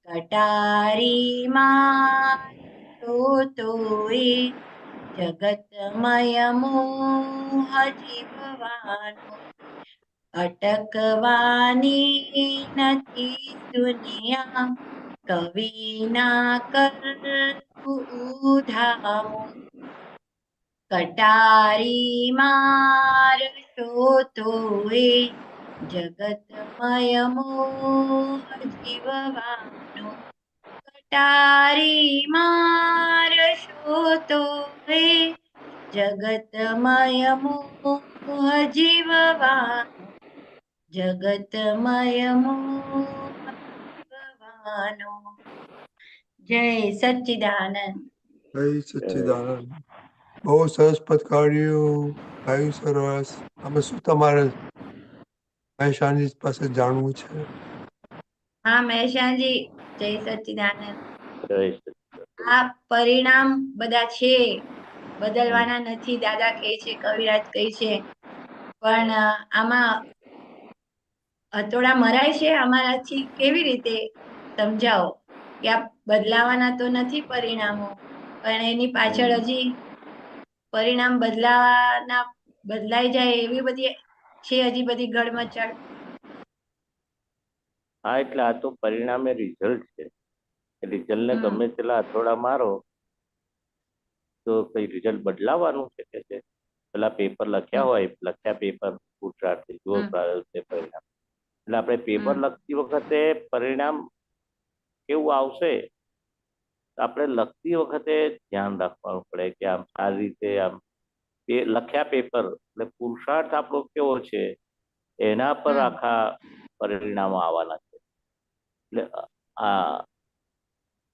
S8: કટારી મારશો તોય જગતમય મોહ જીવવાનો. અટકવાની નથી દુનિયા, કવિના કરતું ઉધામો. કટારી મારશો તોય જગતમય મોહ જીવવાનો. કટારી મારશો તોય જગતમય મોહ જીવવાનો. જગતમય મોહ જીવવાનો. જય સચ્ચિદાનંદ.
S3: જય સચ્ચિદાનંદ. બહુ સરસ પદ કાઢ્યું, ગાયું સરસ. અમે શું તમારે મહેશાની પાસે જાણવું છે?
S8: હા મહેશાનજી, જય સચ્ચિદાનંદ.
S5: જય સચ્ચિદાનંદ.
S8: આ પરિણામ બધા છે, બદલવાના નથી. દાદા કહે છે, કવિરાજ કહે છે, પણ આમાં હથોડા મરાય છે અમારાથી. કેવી રીતે સમજાવો કે આ બદલાવાના તો નથી પરિણામો, પણ એની પાછળ હજી પરિણામ બદલાઈ જાય એવી બધી છે હજી બધી ગડમચડ.
S5: હા, એટલે આ તો પરિણામે રિઝલ્ટ છે. રિઝલ્ટ ને ગમે તેટલા હથોડા મારો તો કઈ રિઝલ્ટ બદલાવાનું છે કે છે? પેલા પેપર લખ્યા હોય, લખ્યા પેપર પુરુષાર્થ જુઓ પ્રારબ્ધે પરિણામ. એટલે આપણે પેપર લખતી વખતે પરિણામ કેવું આવશે, આપણે લખતી વખતે ધ્યાન રાખવાનું પડે કે આમ સારી રીતે આમ લખ્યા પેપર એટલે પુરુષાર્થ આપણો કેવો છે એના પર આખા પરિણામો આવવાના છે. એટલે આ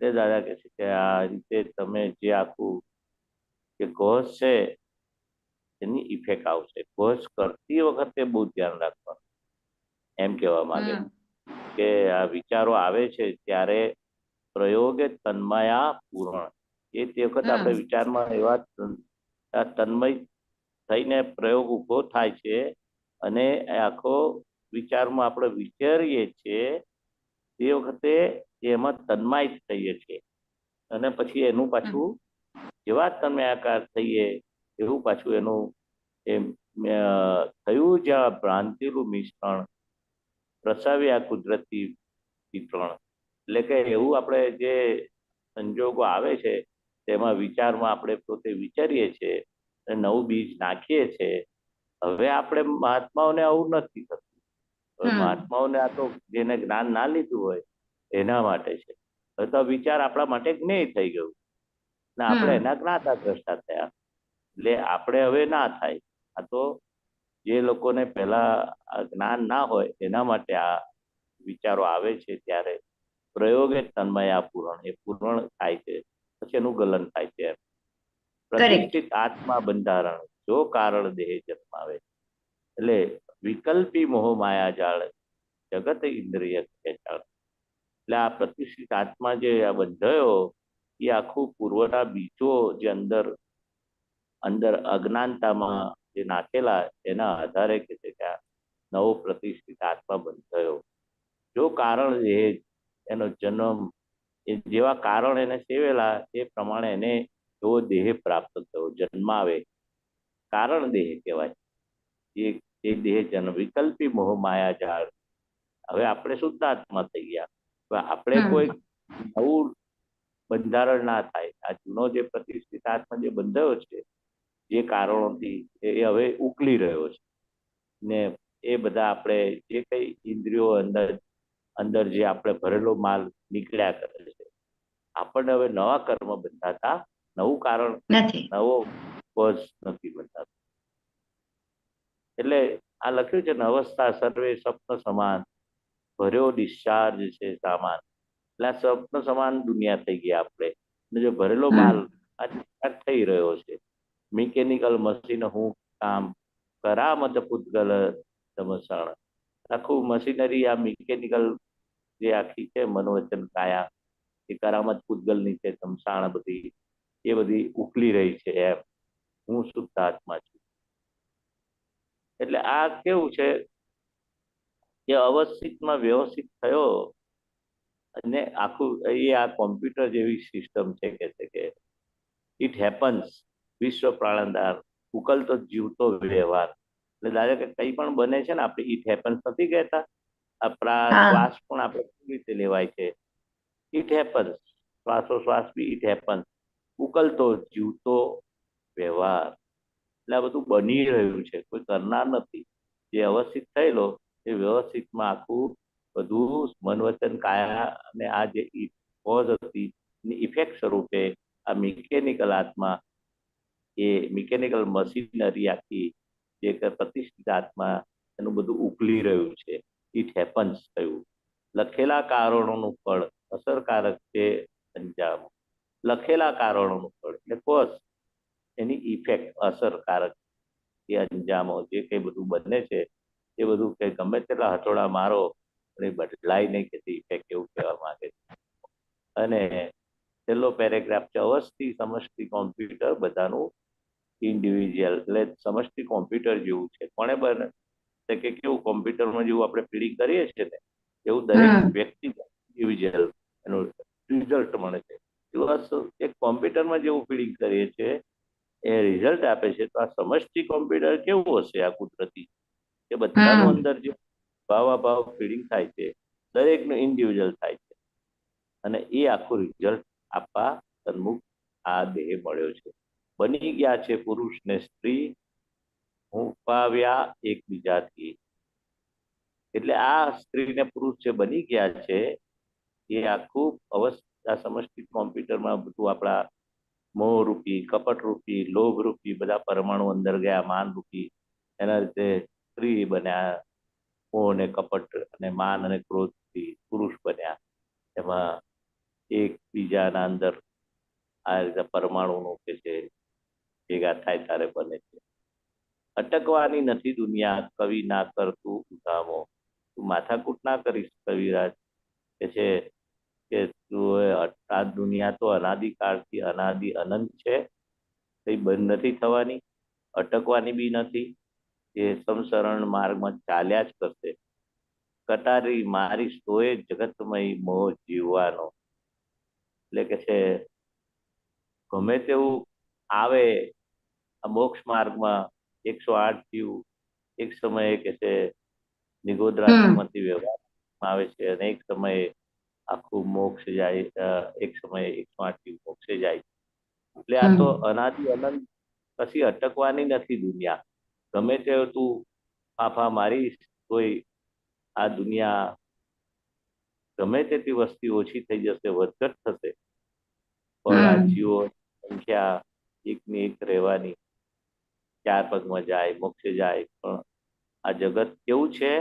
S5: દાદા કહે છે કે આ રીતે તમે જે આખું કે ઘોષ છે એની ઇફેક્ટ આવશે. ઘોષ કરતી વખતે બહુ ધ્યાન રાખવાનું એમ કહેવા માંગે કે આ વિચારો આવે છે ત્યારે પ્રયોગે તન્મયા પૂર્ણ. એ તે વખત આપણે વિચારમાં એવા તન્મય થઈને પ્રયોગ ઉભો થાય છે અને આખો વિચારમાં આપણે વિચારીએ છીએ તે વખતે એમાં તન્માય થઈએ છીએ અને પછી એનું પાછું જેવા તન્મયાકાર થઈએ એવું પાછું એનું એમ થયું જ્યાં ભ્રાંતિનું મિશ્રણ પ્રસાવ્યા કુદરતી વિતરણ. એટલે કે એવું આપણે જે સંજોગો આવે છે તેમાં વિચારમાં આપણે પોતે વિચારીએ છીએ અને નવું બીજ નાખીએ છીએ. હવે આપણે મહાત્માઓને આવું નથી થતું. હવે મહાત્માઓને આ તો જેને જ્ઞાન ના લીધું હોય એના માટે છે. હવે તો વિચાર આપણા માટે જ્ઞેય થઈ ગયું ને આપણે એના જ્ઞાતા દ્રષ્ટા થયા. એટલે આપણે હવે ના થાય. આ તો જે લોકોને પહેલા આ જ્ઞાન ના હોય એના માટે આ વિચારો આવે છે. ત્યારે પ્રયોગે તન્મય આ પૂરણ એ પૂરણ થાય છે, પછી એનું ગલન થાય છે. પ્રતિષ્ઠિત આત્મા બંધારણ જો કારણ દેહ જન્માવે. એટલે વિકલ્પી મોહ માયા જાળ જગત ઇન્દ્રિય ખેંચાળ. એટલે આ પ્રતિષ્ઠિત આત્મા જે આ બંધાયો એ આખું પૂર્વના બીજો જે અંદર અજ્ઞાનતામાં જે નાખેલા એના આધારે કે છે કે આ નવો પ્રતિષ્ઠિત આત્મા બંધાયો. જો કારણ એ એનો જન્મ એ જેવા કારણ એને સેવેલા એ પ્રમાણે એને એવો દેહ પ્રાપ્ત થયો, જન્માવે. કારણ દેહ કહેવાય. એ દેહ જન્મ વિકલ્પી મોહ માયા જાળ. હવે આપણે શુદ્ધ આત્મા થઈ ગયા. હવે આપણે કોઈ નવું બંધારણ ના થાય. આ જૂનો જે પ્રતિષ્ઠિત આત્મા જે બંધાયો છે જે કારણોથી એ હવે ઉકલી રહ્યો છે ને એ બધા આપણે જે કઈ ઇન્દ્રિયો અંદર જે આપણે ભરેલો માલ નીકળ્યા કરે છે. આપણને હવે નવા કર્મ બંધાતા, નવું કારણ નવો કોઝ નથી બંધાતો. એટલે આ લખ્યું છે ને અવસ્થા સર્વે સ્વપ્ન સમાન ભર્યો ડિસ્ચાર્જ છે સામાન. એટલે આ સ્વપ્ન સમાન દુનિયા થઈ ગયા આપણે. અને જો ભરેલો માલ આ ડિસ્ચાર્જ થઈ રહ્યો છે. મિકેનિકલ મશીન હું કામ કરામત પૂતગલ સમસણ. આખું મશીનરી આ મિકેનિકલ જે આખી છે મનોવચન કાયા એ કરામત પૂતગલની છે, સમસાણ બધી એ બધી ઉકલી રહી છે. એમ હું શુદ્ધ આત્મા છું. એટલે આ કેવું છે કે અવસ્થિતમાં વ્યવસ્થિત થયો અને આખું એ આ કોમ્પ્યુટર જેવી સિસ્ટમ છે કે ઇટ હેપન્સ. વિશ્વ પ્રાણદાર ઉકલતો જીવતો વ્યવહાર. એટલે ધારો કે કંઈ પણ બને છે ને આપણે ઇટ હેપન્સ નથી કહેતા. આપણા શ્વાસ પણ આપણે કેવી રીતે લેવાય છે, ઇટ હેપન્સ. શ્વાસોશ્વાસ બી ઇટ હેપન્સ. ઉકલતો જીવતો વ્યવહાર. એટલે આ બધું બની રહ્યું છે, કોઈ કરનાર નથી. જે અવસ્થિત થયેલો એ વ્યવસ્થિતમાં આખું બધું મનવચન કાયા અને આ જે કોઝ હતી એની ઇફેક્ટ સ્વરૂપે આ મિકેનિકલ આત્મા એ મિકેનિકલ મશીનરી આખી જે પ્રતિષ્ઠિત આત્મા એનું બધું ઉકલી રહ્યું છે. ઇટ હેપન્સ થયું. લખેલા કારણોનું ફળ અસરકારક છે અંજામ. લખેલા કારણોનું ફળ એટલે કોઝ, એની ઇફેક્ટ અસરકારક એ અંજામો જે કંઈ બધું બને છે એ બધું કે ગમે તેટલા હથોડા મારો પણ એ બદલાય નહીં કે ઇફેક્ટ એવું કહેવા માંગે છે. અને છેલ્લો પેરેગ્રાફ છે અવસ્થિ સમષ્ટિ કોમ્પ્યુટર બધાનું ઇન્ડિવિજ્યુઅલ. એટલે સમષ્ટિ કોમ્પ્યુટર જેવું છે. કોણે બને કે કેવું કોમ્પ્યુટરમાં જેવું આપણે ફીડિંગ કરીએ છીએ ને એવું દરેક વ્યક્તિ ઇન્ડિવિજ્યુઅલ એનું રિઝલ્ટ મળે છે. એક કોમ્પ્યુટરમાં જેવું ફીડિંગ કરીએ છીએ એ રિઝલ્ટ આપે છે. તો આ સમષ્ટિ કોમ્પ્યુટર કેવું હશે આ કુદરતી કે બધાનું અંદર જે ભાવાભાવ ફીડિંગ થાય છે દરેકનું ઇન્ડિવિજ્યુઅલ થાય છે અને એ આખું રિઝલ્ટ આપવા સન્મુખ આ દેહ મળ્યો છે. બની ગયા છે પુરુષ ને સ્ત્રી હું પાવ્યા એકબીજાથી. એટલે આ સ્ત્રી ને પુરુષ જે બની ગયા છે એ આખું અવસ્થા સમષ્ટિ કોમ્પ્યુટરમાં બધું આપણા મોહરૂપી, કપટરૂપી, લોભરૂપી બધા પરમાણુ અંદર ગયા. માનરૂપી એના રીતે સ્ત્રી બન્યા. મોહ અને કપટ અને માન અને ક્રોધથી પુરુષ બન્યા. એમાં એકબીજાના અંદર આ રીતે પરમાણુનું કે છે ભેગા થાય ત્યારે બને છે. અટકવાની નથી દુનિયા કવિ ના કરતું ઉધામો. તું માથાકૂટ ના કરીશ કવિરાજ કે છે કે તું આ દુનિયા તો અનાદિકાળથી અનાદિ અનંત છે, કઈ બંધ નથી થવાની, અટકવાની બી નથી. એ સમસરણ માર્ગમાં ચાલ્યા જ કરશે. કટારી મારીશ તોય જગતમય મોહ જીવવાનો. એટલે કે છે ગમે તેવું આવે આ મોક્ષ માર્ગમાં 108 જીવ એક સમયે કે છે નિગોદરામાંથી વ્યવહારમાં આવે છે અને એક સમયે આખું મોક્ષ જાય. એક સમયે 108 જીવ મોક્ષે જાય. એટલે આ તો અનાદિ અનંત કશી અટકવાની નથી દુનિયા. ગમે તે તું ફાફા મારીશ તોય આ દુનિયા ગમે તેટલી વસ્તી ઓછી થઈ જશે, વધઘટ થશે, પણ આ જીવો સંખ્યા એકની એક રહેવાની. 4 પગમાં જાય, મોક્ષે જાય, પણ આ જગત કેવું છે?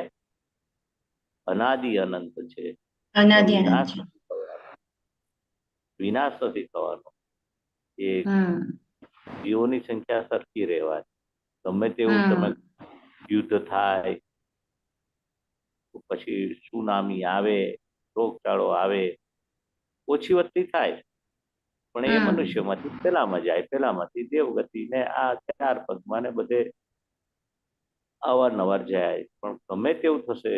S5: અનાદિ અનંત છે.
S8: અનાદિ અનંત
S5: વિનાશ
S8: છે.
S5: નથી થવાનો. વિનાશ નથી થવાનો. એ જીવોની સંખ્યા સરખી રહેવાની. ગમે તેવું તમે યુદ્ધ થાય, પછી સુનામી આવે, રોગચાળો આવે, ઓછી વસ્તી થાય, પણ એ મનુષ્યમાંથી પેલામાં જાય, પેલામાંથી દેવગતિ ને આ 4 પગમાં ને બધે અવારનવાર જાય. પણ ગમે તેવું થશે,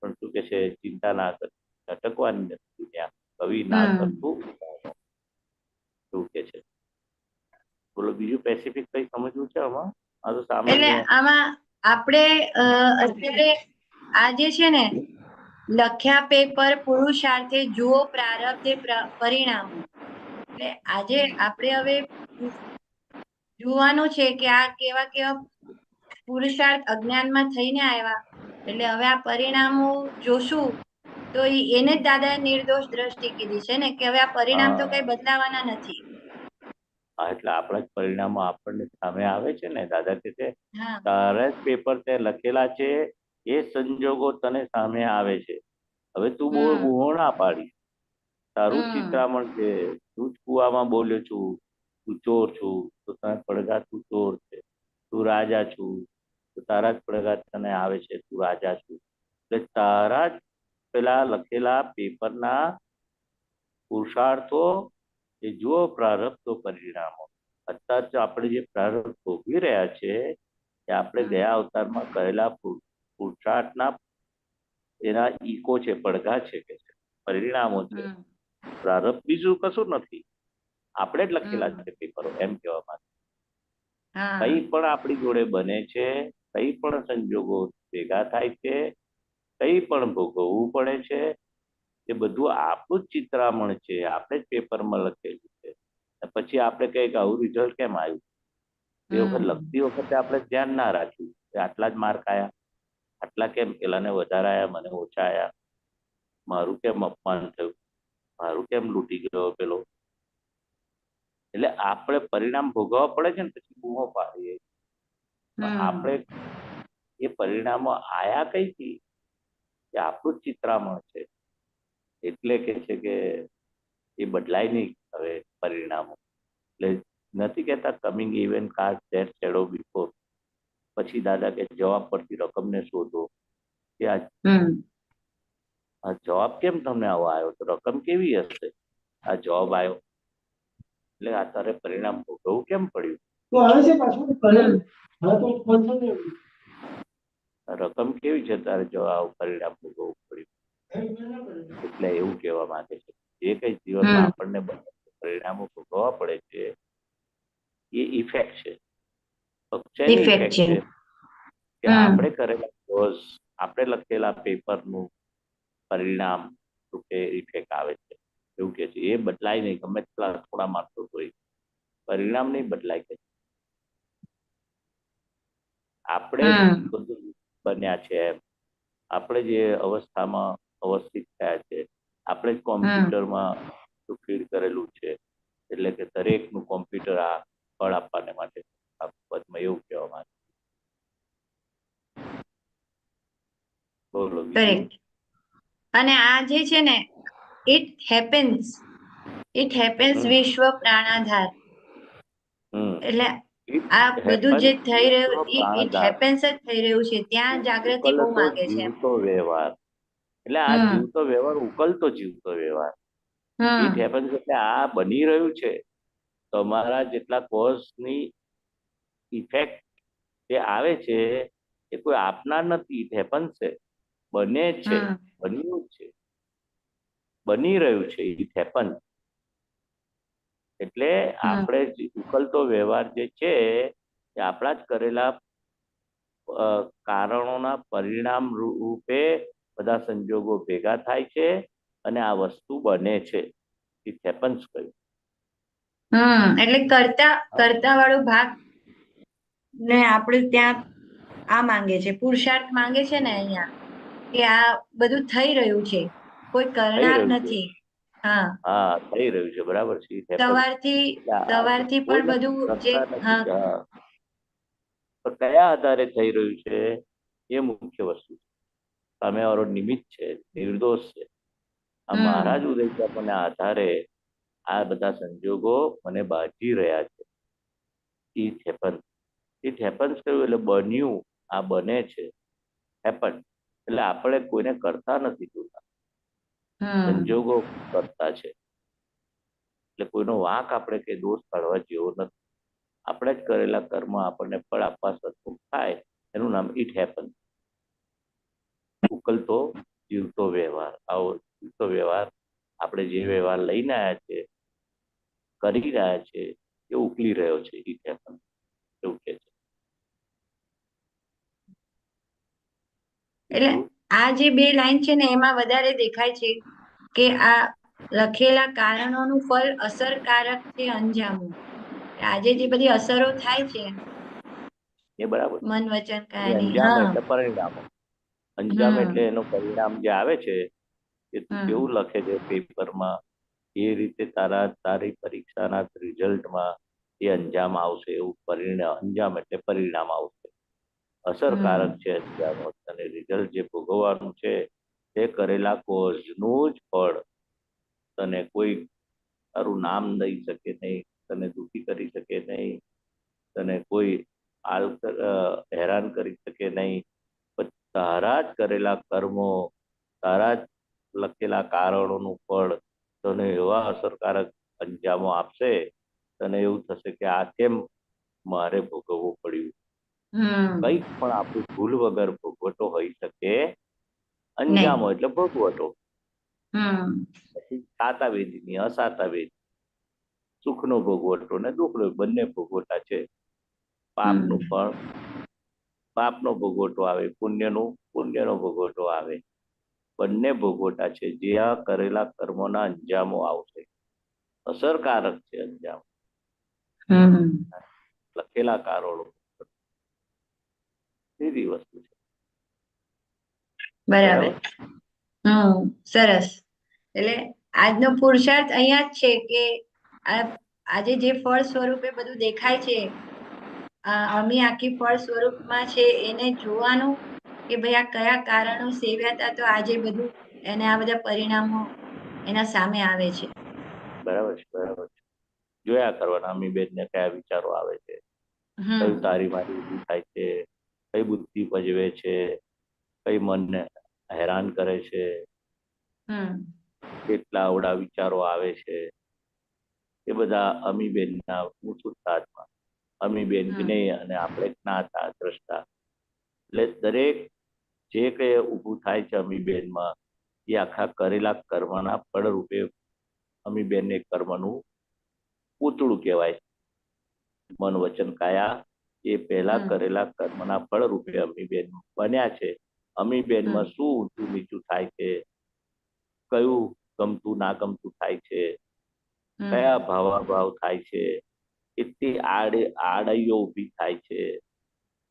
S5: પણ શું કે છે, ચિંતા ના કર, અટકવાની નથી દુનિયા. કવિ ના કરતું શું કે છે. બોલો, બીજું સ્પેસિફિક કઈ સમજવું છે આમાં? આ તો
S8: એટલે
S5: સામાન્ય.
S8: આમાં આપણે અત્યારે આ જે છે ને, લખ્યા પેપર પુરુષાર્થે જુઓ પ્રારબ્ધે પરિણામો. એટલે આજે આપણે હવે જોવાનું છે કે આ કેવા કેવા પુરુષાર્થ અજ્ઞાનમાં થઈને આવ્યા. એટલે હવે આ પરિણામો જોશું તો એને જ દાદાએ નિર્દોષ દ્રષ્ટિ કીધી છે ને, કે હવે આ પરિણામ તો કઈ બદલાવાના નથી.
S5: એટલે આપણા જ પરિણામો આપણને સામે આવે છે ને. દાદા કે છે
S8: હા
S5: તારા જ પેપર તે લખેલા છે, એ સંજોગો તને સામે આવે છે. હવે તું બૂહો ના પાડી. તારું જ ચિત્રામણ છે. તું જ કુવામાં બોલ્યો છું, તું ચોર છું, તો તને પડઘા તું ચોર છે. તું રાજા છું, તો તારા જ પડઘા તને આવે છે, તું રાજા છું. એટલે તારા જ પેલા લખેલા પેપરના પુરુષાર્થો એ જુઓ પ્રારબ્ધો પરિણામો. અત્યારે તો આપણે જે પ્રારબ્ધ ભોગવી રહ્યા છે એ આપણે ગયા અવતારમાં કરેલા પુરુષાર્થના એના ઈકો છે, પડઘા છે, કે છે, પરિણામો છે. પ્રારબ્ધ બીજું કશું નથી, આપણે જ લખેલા છે પેપરો, એમ કહેવા માંગે. કઈ પણ આપણી જોડે બને છે, કઈ પણ સંજોગો ભેગા થાય છે, કઈ પણ ભોગવવું પડે છે, એ બધું આપણું જ ચિત્રામણ છે, આપણે જ પેપરમાં લખેલું છે. પછી આપણે કહીએ કે આવું રિઝલ્ટ કેમ આવ્યું? એ વખત લખતી વખતે આપણે ધ્યાન ના રાખ્યું કે આટલા જ માર્ક આવ્યા, આટલા કેમ પેલાને વધારે આવ્યા, મને ઓછા આવ્યા, મારું કેમ અપમાન થયું, મારું કેમ લૂંટી ગયો પેલો. એટલે આપણે પરિણામ ભોગવવા પડે છે ને, પછી બૂમો પાડીએ. આપણે એ પરિણામો આયા કઈથી? એ આપણું જ ચિત્રામણ છે. એટલે કે છે કે એ બદલાય નહીં હવે પરિણામો. એટલે નથી કહેતા coming event cast that shadow before. પછી દાદા કે જવાબ પરથી રકમને શોધો. કે આ જવાબ કેમ તમને આવો આવ્યો? તો રકમ કેવી હશે? આ જવાબ આવ્યો એટલે આ તારે પરિણામ ભોગવવું કેમ પડ્યું? રકમ કેવી છે તારે જવાબ પરિણામ ભોગવવું પડ્યું? એટલે એવું કહેવા માંગે છે, જે કઈ જીવનમાં આપણને પરિણામો ભોગવવા પડે છે એ ઇફેક્ટ છે. શેની ઇફેક્ટ છે? કે આપણે કરેલા કોર્સ, આપણે લખેલા પેપરનું પરિણામ રૂપે ઇફેક્ટ આવે છે. એવું કે છે. એ બદલાય નહીં, ગમે તેટલા થોડા માર્ક્સો હોય, પરિણામ નહીં બદલાય. કે આપણે બધું બન્યા છે એમ, આપણે જે અવસ્થામાં અવસ્થિત થયા છે, આપણે જ કોમ્પ્યુટરમાં ફીડ કરેલું છે. એટલે કે દરેકનું કોમ્પ્યુટર આ ફળ આપવાને માટે પદમાં એવું કહેવા માંગે. બોલો બીજું.
S8: અને આ જે છે ને, ઇટ હેપન્સ વિશ્વ પ્રાણાધાર. એટલે આ બધું જે થઈ રહ્યું, ઇટ હેપન્સ જ થઈ રહ્યું છે. ત્યાં જાગૃતિ બહુ માંગે છે.
S5: જીવતો વ્યવહાર એટલે આ જીવતો વ્યવહાર, ઉકલતો જીવતો વ્યવહાર. ઇટ હેપન્સ એટલે આ બની રહ્યું છે. તમારા જેટલા કોઝની ઇફેક્ટ જે આવે છે એ કોઈ આપનાર નથી. ઇટ હેપન્સ છે, બને છે, બન્યું છે, બની રહ્યું છે. ઇટ હેપન એટલે આપણે ઉકલતો વ્યવહાર જે છે એ આપણા જ કરેલા કારણોના પરિણામ રૂપે બધા સંજોગો ભેગા થાય છે અને આ વસ્તુ બને છે. ઇટ હેપન્સ કહ્યું.
S8: એટલે કરતા વાળો ભાગ ને આપણે ત્યાં આ માંગે છે, પુરુષાર્થ માંગે છે ને અહીંયા કે આ બધું થઈ રહ્યું છે, કોઈ
S5: થઈ
S8: કરનાર
S5: રહ્યું છે.
S8: નથી. હા,
S5: હા, થઈ રહ્યું છે, બરાબર છે. It happens.
S8: સવારથી
S5: એટલે આ
S8: સવારથી
S5: કોઈ
S8: પણ બધું જે
S5: કરતા
S8: હા
S5: નથી. હા, પણ કયા આધારે થઈ રહ્યું છે એ મુખ્ય વસ્તુ છે. સામેવાળો નિમિત્ત છે, નિર્દોષ છે. આ મહારાજ ઉદયના આધારે આ બધા સંજોગો મને બાજી રહ્યા છે. It happens. ઇટ હેપન્સ કહ્યું એટલે બન્યું, આ બને છે. હેપન એટલે આપણે કોઈને કરતા નથી જોતા, સંજોગો કરતા છે. એટલે કોઈનો વાંક આપણે કે દોષ કાઢવા જેવો નથી. આપણે જ કરેલા કર્મ આપણને ફળ આપવા સક્ષમ થાય, એનું નામ ઇટ હેપન. ઉકલતો જીવતો વ્યવહાર. આવો જીવતો વ્યવહાર આપણે જે વ્યવહાર લઈને આવ્યા છે, કરી રહ્યા છે, એ ઉકલી રહ્યો છે. ઇટ હેપન એવું કે છે.
S8: એટલે આ જે બે લાઈન છે ને એમાં વધારે દેખાય છે કે આ લખેલા કારણોનું ફળ અસરકારક છે અંજામો. આજે જે બધી અસરો થાય છે
S5: એ બરાબર.
S8: મન વચન
S5: એ
S8: કાયાની,
S5: અંજામ
S8: હા.
S5: એટલે પરિણામો. અંજામ એટલે એનું પરિણામ જે આવે છે એ તું
S8: હમ
S5: કેવું લખે છે પેપરમાં, એ રીતે તારી પરીક્ષાના રિઝલ્ટમાં એ અંજામ આવશે. એવું પરિણામ, અંજામ એટલે પરિણામ આવશે. અસરકારક છે અંજામ. અને રિઝલ્ટ જે ભોગવવાનું છે તે કરેલા કોઝનું જ ફળ. તને કોઈ તારું નામ દઈ શકે નહીં, તને દુઃખી કરી શકે નહીં, તને કોઈ હેરાન કરી શકે નહીં. પણ તારા જ કરેલા કર્મો, તારા જ લખેલા કારણોનું ફળ તને એવા અસરકારક અંજામો આપશે. તને એવું થશે કે આ કેમ મારે ભોગવવું પડ્યું. કંઈક પણ આપણું ભૂલ વગર ભોગવટો હોઈ શકે. અંજામો એટલે ભોગવટો. પછી સાતાવેદીની અસાતાવેદી, સુખનો ભોગવટો ને દુઃખનો, બંને ભોગવટા છે. પાપનું ફળ પાપનો ભોગવટો આવે, પુણ્યનો ભોગવટો આવે. બંને ભોગવટા છે. જે આ કરેલા કર્મોના અંજામો આવશે. અસરકારક છે અંજામ, લખેલા કારણો. સીધી વસ્તુ છે.
S8: બરાબર. સરસ. એટલે આજનો પુરુષાર્થ અહીંયા જ છે કે આજે જે ફળ સ્વરૂપે બધું દેખાય છે, અમી આખી ફળ સ્વરૂપમાં છે, એને જોવાનું કે ભાઈ આ કયા કારણો સેવ્યા હતા તો આજે બધું એને આ બધા પરિણામો એના સામે આવે છે.
S5: બરાબર છે, બરાબર છે. જોયા કરવાના અમીબેન ને કયા વિચારો આવે છે, કયું તારી મારી ઊભી થાય છે, કઈ બુદ્ધિ ભજવે છે, કઈ મનને હેરાન કરે છે, કેટલા અવડા વિચારો આવે છે. એ બધા અમીબેનના ઉત્સાહમાં. અમીબેન જ્ઞેય અને આપણે જ્ઞાતા દ્રષ્ટા. એટલે દરેક જે કઈ ઊભું થાય છે અમીબેનમાં, એ આખા કરેલા કર્મના ફળ રૂપે અમીબેન એ કર્મનું પૂતળું કહેવાય. મન વચન કાયા એ પહેલા કરેલા કર્મના ફળ રૂપે અમીબેન બન્યા છે. અમીબેનમાં શું ઊંચું નીચું થાય છે, કયું ગમતું ના ગમતું થાય છે, કયા ભાવાભાવ થાય છે, કેટલી આડઈઓ ઊભી થાય છે,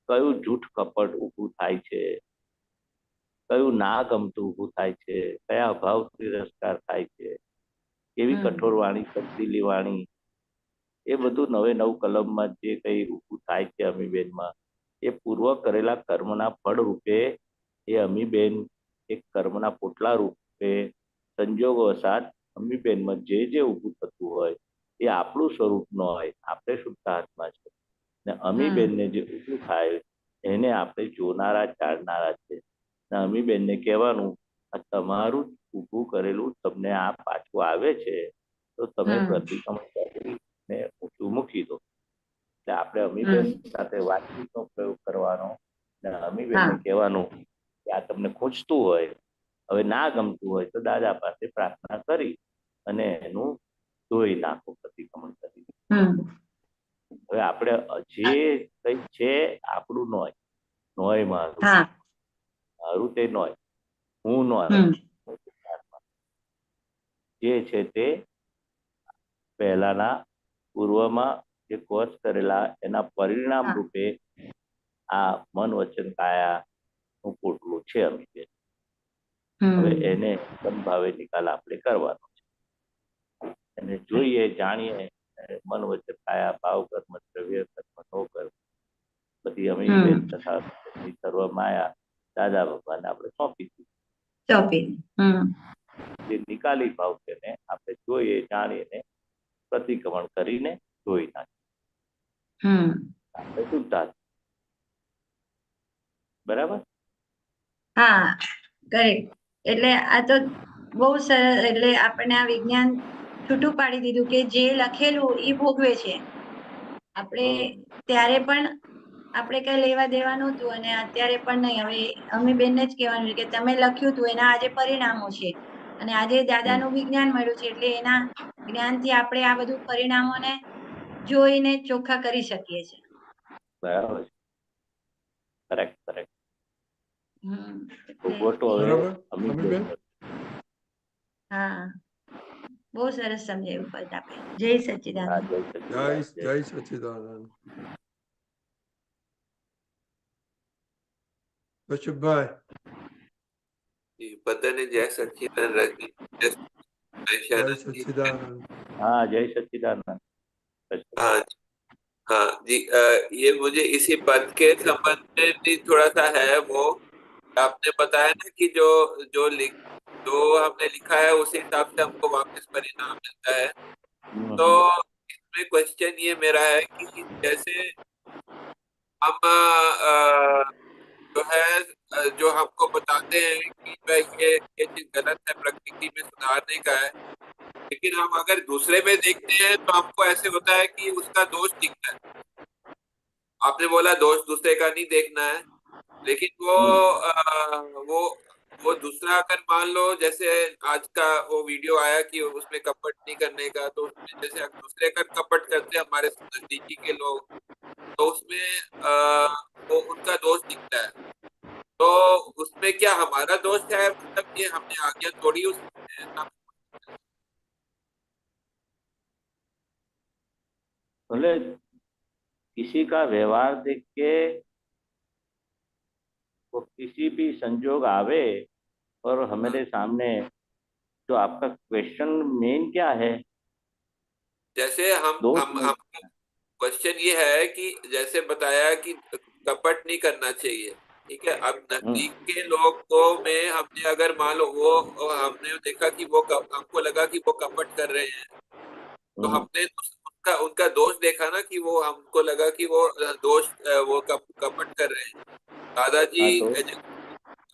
S5: કયું જૂઠ કપટ ઊભું થાય છે, કયું ના ગમતું ઊભું થાય છે, કયા ભાવ તિરસ્કાર થાય છે, કેવી કઠોર વાણી, તબદીલી વાણી, એ બધું નવે નવ કલમમાં જે કઈ ઊભું થાય છે અમીબેનમાં, એ પૂર્વ કરેલા કર્મના ફળ રૂપે એ અમીબેન એક કર્મના પોટલા રૂપે સંજોગો વસાત અમીબેનમાં જે ઊભું થતું હોય એ આપણું સ્વરૂપ ન હોય. આપણે શુદ્ધ આત્મા છે ને અમીબેનને જે ઊભું થાય એને આપણે જોનારા, જાણનારા છે. ને અમીબેનને કહેવાનું આ તમારું ઊભું કરેલું તમને આ પાછું આવે છે, તો તમે પ્રતિક્રમણ કરીને ઊંચું મૂકી દો. એટલે આપણે અમીબેન સાથે વાતચીતનો પ્રયોગ કરવાનો ને અમીબેનને કહેવાનું કે આ તમને ખૂંચતું હોય, હવે ના ગમતું હોય તો દાદા પાસે પ્રાર્થના કરી અને એનું ધોઈ નાખો, પ્રતિક્રમણ કરી. હવે આપણે જે કઈ છે આપણું નોય, નોય મારું, મારું તે નોય, હું નોય, જે છે તે પહેલાના પૂર્વમાં જે કોર્સ કરેલા એના પરિણામ રૂપે આ મન વચન કાયા નું પોટલું છે અમીબેન. હવે એને સમભાવે નિકાલ આપણે કરવાનો છે. એને જોઈએ જાણીએ મન વચન કાયા ભાવ કર્મ દ્રવ્ય કર્મ નો કર્મ બધી અમીબેન તથા સર્વ માયા દાદા ભગવાનને આપણે સોંપી દીધી. જે નિકાલી ભાવ છે ને આપણે જોઈએ જાણીને પ્રતિક્રમણ કરીને જોઈ નાખીએ આપણે શુદ્ધતા. બરાબર.
S8: હા કરેક્ટ. એટલે આ તો બહુ સરસ. એટલે આપણને આ વિજ્ઞાન છૂટું પાડી દીધું કે જે લખેલું એ ભોગવે છે. આપણે ત્યારે પણ આપણે કઈ લેવા દેવા નહોતું અને અત્યારે પણ નહીં. હવે અમીબેનને જ કહેવાનું છે કે તમે લખ્યું હતું એના આજે પરિણામો છે અને આજે દાદાનું વિજ્ઞાન મળ્યું છે એટલે એના જ્ઞાનથી આપણે આ બધું પરિણામોને જોઈને ચોખ્ખા કરી શકીએ છીએ.
S5: બરાબર. Correct correct.
S3: બરાબર અમીબેન?
S8: હા બહુ સરસ સમજાવ્યું પદ આપે. જય સચ્ચિદાનંદ.
S3: જય સચ્ચિદાનંદ. કશુભાઈ
S9: બધાને જય સચ્ચિદાનંદ.
S3: જય સચ્ચિदानंद.
S5: हाँ जय सच्चिदानंद.
S9: हाँ हाँ जी ये मुझे इसी पद के संबंध में भी थोड़ा सा है वो आपने बताया ना कि जो जो हमने लिखा है उसी हिसाब से हमको वापस परिणाम मिलता है. तो इसमें क्वेश्चन ये मेरा है कि जैसे हम जो है जो हमको बताते हैं कि भाई ये चीज गलत है प्रकृति में सुधारने का है लेकिन हम अगर दूसरे में देखते हैं तो हमको ऐसे होता है कि उसका दोष दिखता है. आपने बोला दोष दूसरे का नहीं देखना है लेकिन वो दूसरा अगर मान लो जैसे आज का वो वीडियो आया कि उसमें कपट नहीं करने का तो उसमें जैसे दूसरे का कपट करते हैं हमारे नजदीकी के लोग तो उसमें वो उनका दोष दिखता है. तो उसमें क्या हमारा दोष है मतलब कि हमने आज्ञा तोड़ी उसमें.
S5: बोले किसी का व्यवहार देख के वो किसी भी संजोग आवे और हमारे सामने जो आपका क्वेश्चन मेन क्या है?
S9: जैसे हम क्वेश्चन ये है कि जैसे बताया कि कपट नहीं करना चाहिए ठीक है. अब नजदीक के लोगों में हमने अगर मान लो वो हमने देखा कि वो हमको लगा कि वो कपट कर रहे हैं तो हमने उनका दोष देखा ना कि वो हमको लगा कि वो दोष वो कपट कर रहे हैं.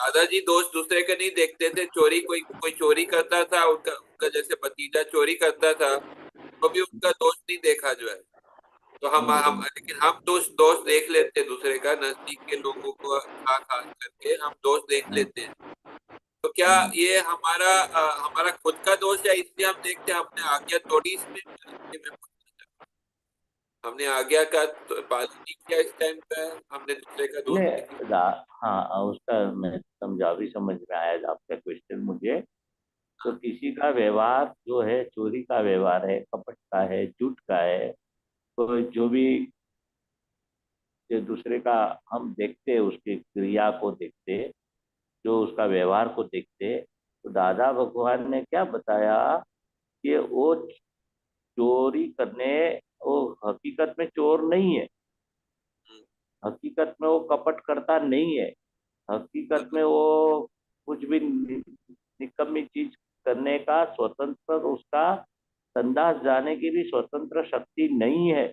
S9: दादाजी दोष दूसरे के नहीं देखते थे. चोरी कोई चोरी करता था उनका जैसे भतीजा चोरी करता था तो भी उनका दोष नहीं देखा जो है. तो हम लेकिन हम दोष देख लेते दूसरे का नजदीक के लोगों को खास करके हम दोष देख लेते हैं. तो क्या ये हमारा खुद का दोष है इसलिए हम देखते हैं हमने आज्ञा तोड़ी इसमें हमने आज्ञा का पालन नहीं किया इस टाइम पे हमने दूसरे का दोष.
S5: हाँ उसका मैं समझ में आया आपका क्वेश्चन मुझे. तो किसी का व्यवहार जो है चोरी का व्यवहार है कपट का है झूठ का है तो जो भी दूसरे का हम देखते उसकी क्रिया को देखते जो उसका व्यवहार को देखते तो दादा भगवान ने क्या बताया कि वो चोरी करने वो हकीकत में चोर नहीं है. हकीकत में वो कपट करता नहीं है. हकीकत में वो कुछ भी निकम्मी चीज करने का स्वतंत्र उसका संदास जाने की भी स्वतंत्र शक्ति नहीं है.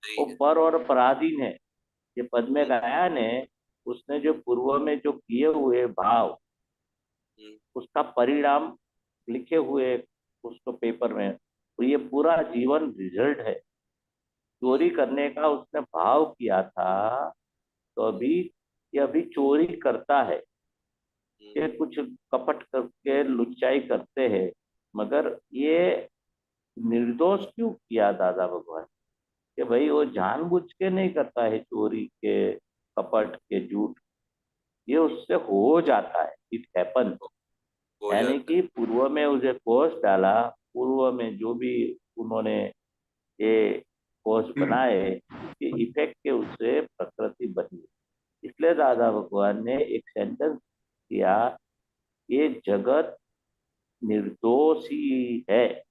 S5: वो पर और पराधीन है. ये पद में गाया ने उसने जो पूर्व में जो किए हुए भाव उसका परिणाम लिखे हुए उसको पेपर में तो ये पूरा जीवन रिजल्ट है. चोरी करने का उसने भाव किया था तो ये अभी चोरी करता है. ये कुछ कपट करके लुच्चाई करते हैं मगर ये निर्दोष क्यों किया दादा भगवान कि भाई वो जानबूझ के नहीं करता है चोरी के कपट के झूठ. ये उससे हो जाता है. It happen. यानी कि पूर्व में उसे कोष डाला पूर्व में जो भी उन्होंने ये कोष बनाए उसके इफेक्ट के उससे प्रकृति बनी. इसलिए दादा भगवान ने एक सेंटेंस किया, ये जगत निर्दोष ही है,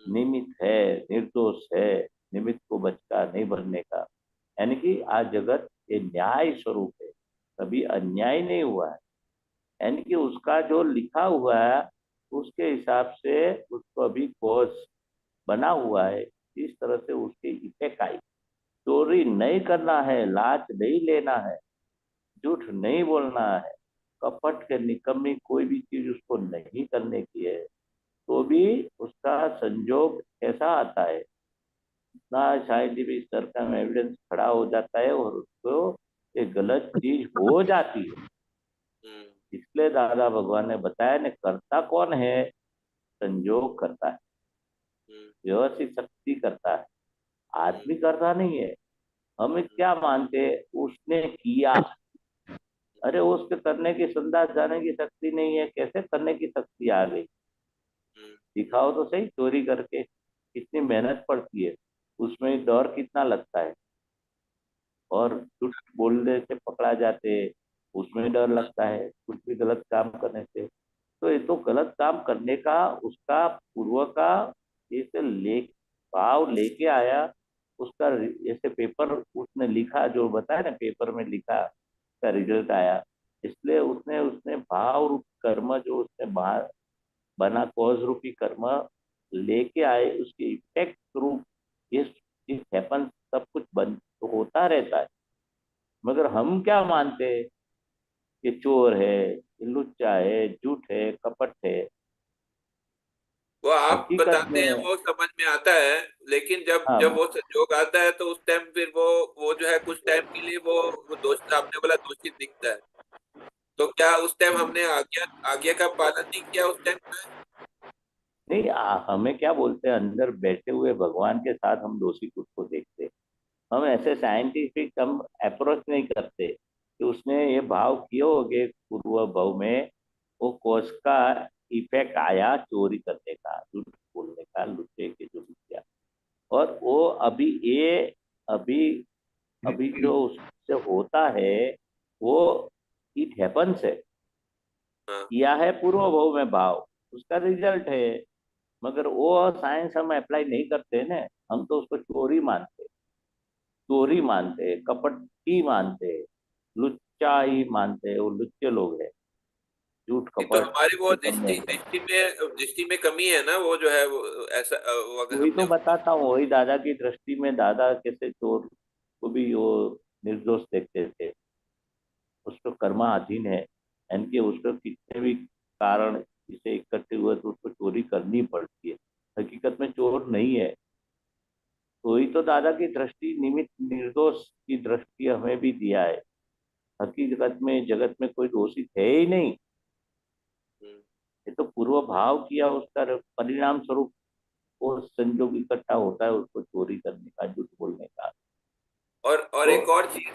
S5: निमित्त है, निर्दोष है, निमित्त को बचका नहीं बनने का। यानी कि आज जगत ये न्याय स्वरूप है, कभी अन्याय नहीं हुआ है। यानी कि उसका जो लिखा हुआ है उसके हिसाब से उसको अभी कोर्स बना हुआ है, इस तरह से उसकी इफेक्ट आई। चोरी नहीं करना है, लाच नहीं लेना है, झूठ नहीं बोलना है, कपट के निकम्मी कोई भी चीज उसको नहीं करने की है, तो भी उसका संजोग कैसा आता है, इतना साइंटिफिक स्तर का एविडेंस खड़ा हो जाता है और उसको ये गलत चीज हो जाती है। इसलिए दादा भगवान ने बताया ने करता कौन है, संजोग करता है, व्यवस्थित शक्ति करता है, आदमी करता नहीं है। हम क्या मानते, उसने किया, अरे उसके करने की संदास जाने की शक्ति नहीं है, कैसे करने की शक्ति आ गई? दिखाओ तो सही, चोरी करके कितनी मेहनत पड़ती है, उसमें डर कितना लगता है, और झूठ बोलने से पकड़ा जाते, उसमें डर लगता है, कुछ भी गलत काम करने से। तो ये तो गलत काम करने का उसका पूर्व का जैसे ले भाव लेके आया, उसका जैसे पेपर उसने लिखा, जो बताया ना पेपर में लिखा, उसका रिजल्ट आया। इसलिए उसने उसने भाव रूप कर्म जो उसने बना कॉज रूपी कर्म लेके आए, उसके इफेक्ट रूप ये हैपन, सब कुछ बन तो होता रहता है। मगर हम क्या मानते हैं कि चोर है, ये लुच्चा है, झूठ है, कपट है।
S9: वो आप
S5: हकीकत
S9: बताते हैं
S5: में
S9: वो समझ में आता है, लेकिन जब जब
S5: हाँ,
S9: वो संजोग आता है तो उस टाइम फिर वो जो है कुछ टाइम के लिए वो दोष, आपने बोला दोषी दिखता है। तो क्या उस टाइम हमने आज्ञा आज्ञा का पालन नहीं किया उस टाइम पे?
S5: नहीं हमें क्या बोलते हैं, अंदर बैठे हुए भगवान के साथ हम दोषी खुद को देखते हैं। हम ऐसे साइंटिफिक हम अप्रोच नहीं करते कि उसने ये भाव किए होंगे पूर्व भाव में, वो कोष का इफेक्ट आया चोरी करने का, झूठ बोलने का, लुटे के जो किया, और वो अभी अभी जो उससे होता है वो इट हैपन्स है,
S9: हाँ।
S5: किया है पूर्व भाव में भाव, उसका रिजल्ट है। मगर वो साइंस हम अप्लाई नहीं करते ना, हम तो उसको चोरी मानते, कपटी मानते, लुच्चा ही मानते, वो लुच्चे लोग हैं, झूठ
S9: नहीं तो
S5: कपट
S9: हमारी वो
S5: निकम्मे हैं।
S9: दृष्टि में कमी है ना, वो जो है वो ऐसा वो अगर
S5: वही
S9: हमने
S5: तो बताता हूँ, वही दादा की दृष्टि में दादा कैसे चोर को भी वो निर्दोष देखते थे, उसको कर्माधीन है, यानी कि उसको कितने भी कारण इसे इकट्ठे हुए तो उसको चोरी करनी पड़ती है, हकीकत में चोर नहीं है। वही तो दादा की दृष्टि निमित्त निर्दोष की दृष्टि हमें भी दिया है। हकीकत में जगत में कोई दोषी है ही नहीं, ये तो पूर्व भाव किया उसका परिणाम स्वरूप वो संजोग इकट्ठा होता है उसको चोरी करने का, झूठ बोलने का।
S9: और
S5: तो
S9: एक और चीज,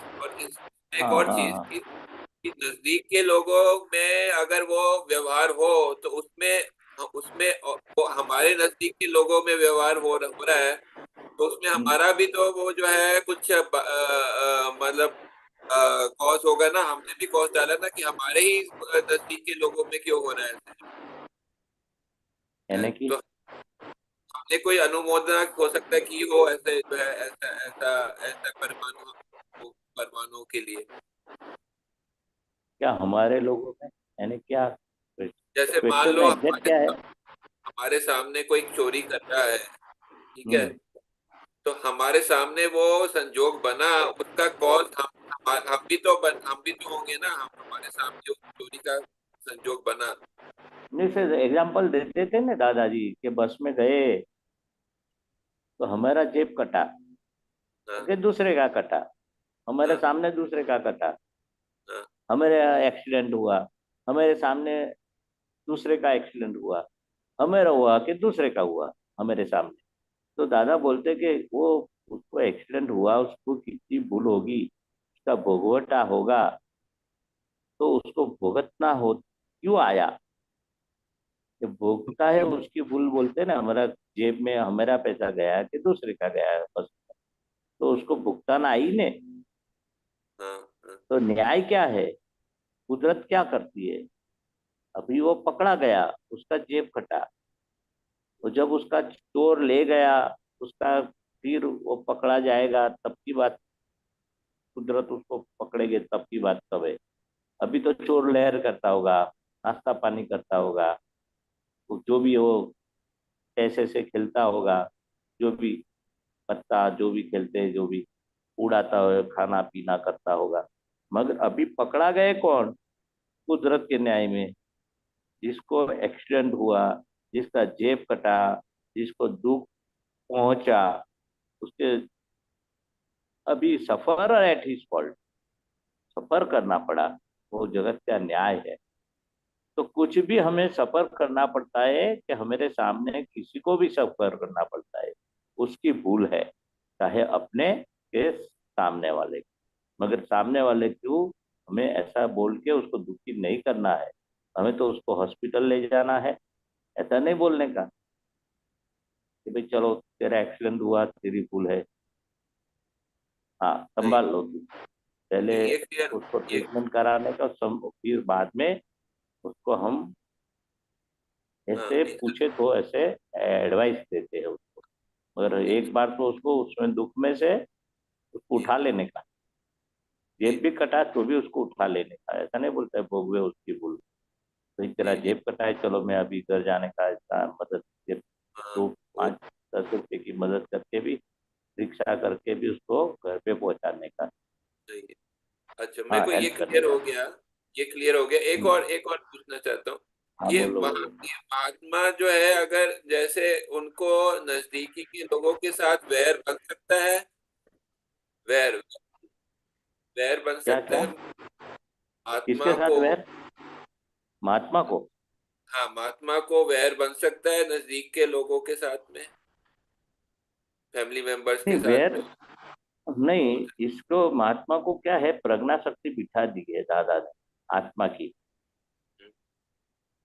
S9: एक
S5: हाँ
S9: और
S5: हाँ
S9: चीज
S5: हाँ।
S9: कि नजदीक के लोगों में अगर वो व्यवहार हो तो उसमें उसमें वो हमारे नजदीक के लोगों में व्यवहार हो रहा है, तो उसमें हमारा भी तो वो जो है कुछ मतलब कॉज होगा ना, हमने भी कॉज डाला ना कि हमारे ही नजदीक के लोगों में क्यों हो रहा है
S5: यानी कि
S9: तो हमने कोई अनुमोदना हो सकता है कि हो ऐसे जो है ऐसा ऐसा ऐसा परमाणु के लिए।
S5: क्या हमारे लोगों में, यानी क्या
S9: जैसे मान
S5: क्वेश्चन
S9: लो
S5: एग्जैक्ट क्या है?
S9: हमारे सामने कोई चोरी कर रहा है, ठीक है,
S5: हम्म।
S9: तो हमारे सामने वो संजोग बना, उसका कॉज हम भी तो होंगे ना, हम हमारे सामने उस चोरी का संजोग बना।
S5: नहीं सर, एग्जाम्पल देते थे ना दादाजी कि बस में गए तो हमारा जेब कटा,
S9: हाँ,
S5: फिर दूसरे का कटा, हमारे
S9: हाँ,
S5: सामने दूसरे का कटा,
S9: हाँ,
S5: हमारे एक्सीडेंट हुआ, हमारे सामने दूसरे का एक्सीडेंट हुआ, हमारा हुआ कि दूसरे का हुआ हमारे सामने। तो दादा बोलते कि वो उसको एक्सीडेंट हुआ, उसको कितनी भूल होगी, उसका भोगवटा होगा, तो उसको भुगतना हो क्यों आया, कि भोगता है उसकी भूल बोलते हैं ना, हमारा जेब में हमारा पैसा गया है कि दूसरे का गया है बस, तो उसको भुगतान आई ने।
S9: हाँ, हाँ।
S5: तो न्याय क्या है? कुदरत क्या करती है? अभी वो पकड़ा गया, उसका जेब कटा, तो जब उसका चोर ले गया, उसका फिर वो पकड़ा जाएगा तब की बात, कुदरत उसको पकड़ेगे तब की बात कब है? अभी तो चोर लहर करता होगा, नाश्ता पानी करता होगा, वो जो भी वो पैसे से खेलता होगा, जो भी पत्ता जो भी खेलते हैं, जो भी उड़ाता हो, खाना पीना करता होगा। मगर अभी पकड़ा गए कौन? कुदरत के न्याय में। जिसको एक्सीडेंट हुआ, जिसका जेब कटा, जिसको दुख पहुंचा, उसके अभी सफर एट हिज फॉल्ट, सफर करना पड़ा, वो जगत का न्याय है। तो कुछ भी हमें सफर करना पड़ता है कि हमारे सामने किसी को भी सफर करना पड़ता है, उसकी भूल है, चाहे अपने के सामने वाले की। मगर सामने वाले को हमें ऐसा बोल के उसको दुखी नहीं करना है, हमें तो उसको हॉस्पिटल ले जाना है। ऐसा नहीं बोलने का कि भाई चलो तेरा एक्सीडेंट हुआ, तेरी भूल है, हाँ
S9: नहीं,
S5: संभाल लो तू, पहले
S9: ये क्लियर,
S5: उसको
S9: ये
S5: ट्रीटमेंट कराने का, फिर बाद में उसको हम
S9: हाँ
S5: ऐसे
S9: ये
S5: पूछे तो ऐसे एडवाइस देते हैं उसको। मगर एक बार तो उसको उसमें दुख में से उसको उठा लेने का, जेब भी कटा तो भी उसको उठा लेने का, ऐसा नहीं बोलता है भोगवे उसकी भूल। भाई तेरा
S9: जी,
S5: जेब कटा है, चलो मैं अभी घर जाने का इसका मदद,
S9: हाँ
S5: दो
S9: वो
S5: 5-10 रुपए की मदद करके भी, रिक्शा करके भी उसको घर पे पहुंचाने का,
S9: सही है। अच्छा, मेरे
S5: हाँ
S9: को ये
S5: हेल्प करने
S9: क्लियर हो
S5: का।
S9: गया, ये क्लियर हो गया।
S5: हम्म,
S9: एक और पूछना चाहता हूँ।
S5: हाँ
S9: ये
S5: बोलो
S9: वहां
S5: बोलो।
S9: की आत्मा जो है, अगर जैसे उनको नजदीकी के लोगों के साथ वैर बन सकता है, वैर वैर बन
S5: क्या
S9: सकता
S5: क्या?
S9: है
S5: किसके
S9: आत्मा
S5: साथ
S9: को?
S5: वैर? महात्मा को?
S9: हाँ, महात्मा को वैर बन सकता है नजदीक के लोगों के साथ में, फैमिली मेंबर्स
S5: नहीं
S9: के साथ
S5: वैर
S9: में।
S5: नहीं, इसको महात्मा को क्या है, प्रज्ञा शक्ति बिठा दी है दादा ने आत्मा की।
S9: हम्म,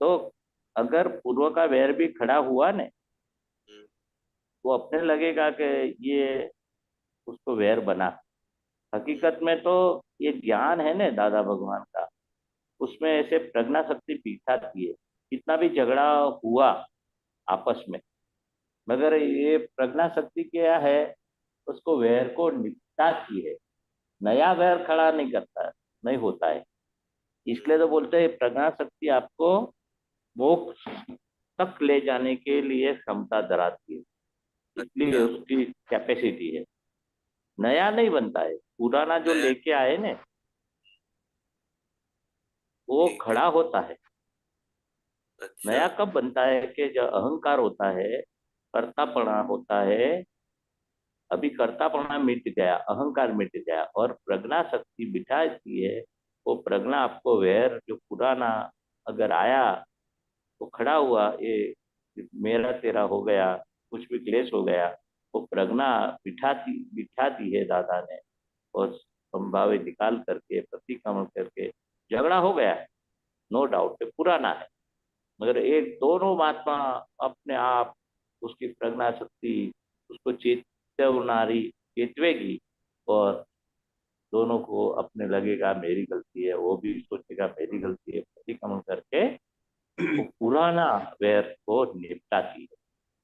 S5: तो अगर पूर्व का वैर भी खड़ा हुआ ने,
S9: हम्म,
S5: वो अपने लगेगा कि ये उसको वैर बना।
S9: हम्म,
S5: हकीकत में तो ये ज्ञान है ना दादा भगवान का, उसमें ऐसे प्रज्ञा शक्ति बिठाती है। कितना भी झगड़ा हुआ आपस में, मगर ये प्रज्ञा शक्ति क्या है, उसको वैर को निपटाती है, नया वैर खड़ा नहीं करता है, नहीं होता है। इसलिए तो बोलते हैं प्रज्ञा शक्ति आपको मोक्ष तक ले जाने के लिए क्षमता धराती है, इसलिए
S9: अच्छा,
S5: उसकी कैपेसिटी है। नया नहीं बनता है, पुराना जो
S9: नया,
S5: लेके आए ने वो
S9: ठीक है।
S5: खड़ा होता है।
S9: अच्छा,
S5: नया कब बनता है कि जब अहंकार होता है, कर्तापना होता है, अभी कर्तापना मिट गया, अहंकार मिट गया और प्रज्ञा शक्ति बिठाती है। वो प्रज्ञा आपको वैर जो पुराना अगर आया तो खड़ा हुआ, ये मेरा तेरा हो गया, कुछ भी क्लेश हो गया, वो प्रज्ञा बिठाती बिठाती है दादा ने, और संभावे निकाल करके प्रतिक्रमण करके झगड़ा हो गया है, नो डाउट पुराना है, मगर एक दोनों महात्मा अपने आप उसकी प्रज्ञा शक्ति उसको चेतवनारी चेतवेगी, और दोनों को अपने लगेगा मेरी गलती है, वो भी सोचेगा मेरी गलती है, प्रतिक्रमण करके वो पुराना वैर को निपटाती है।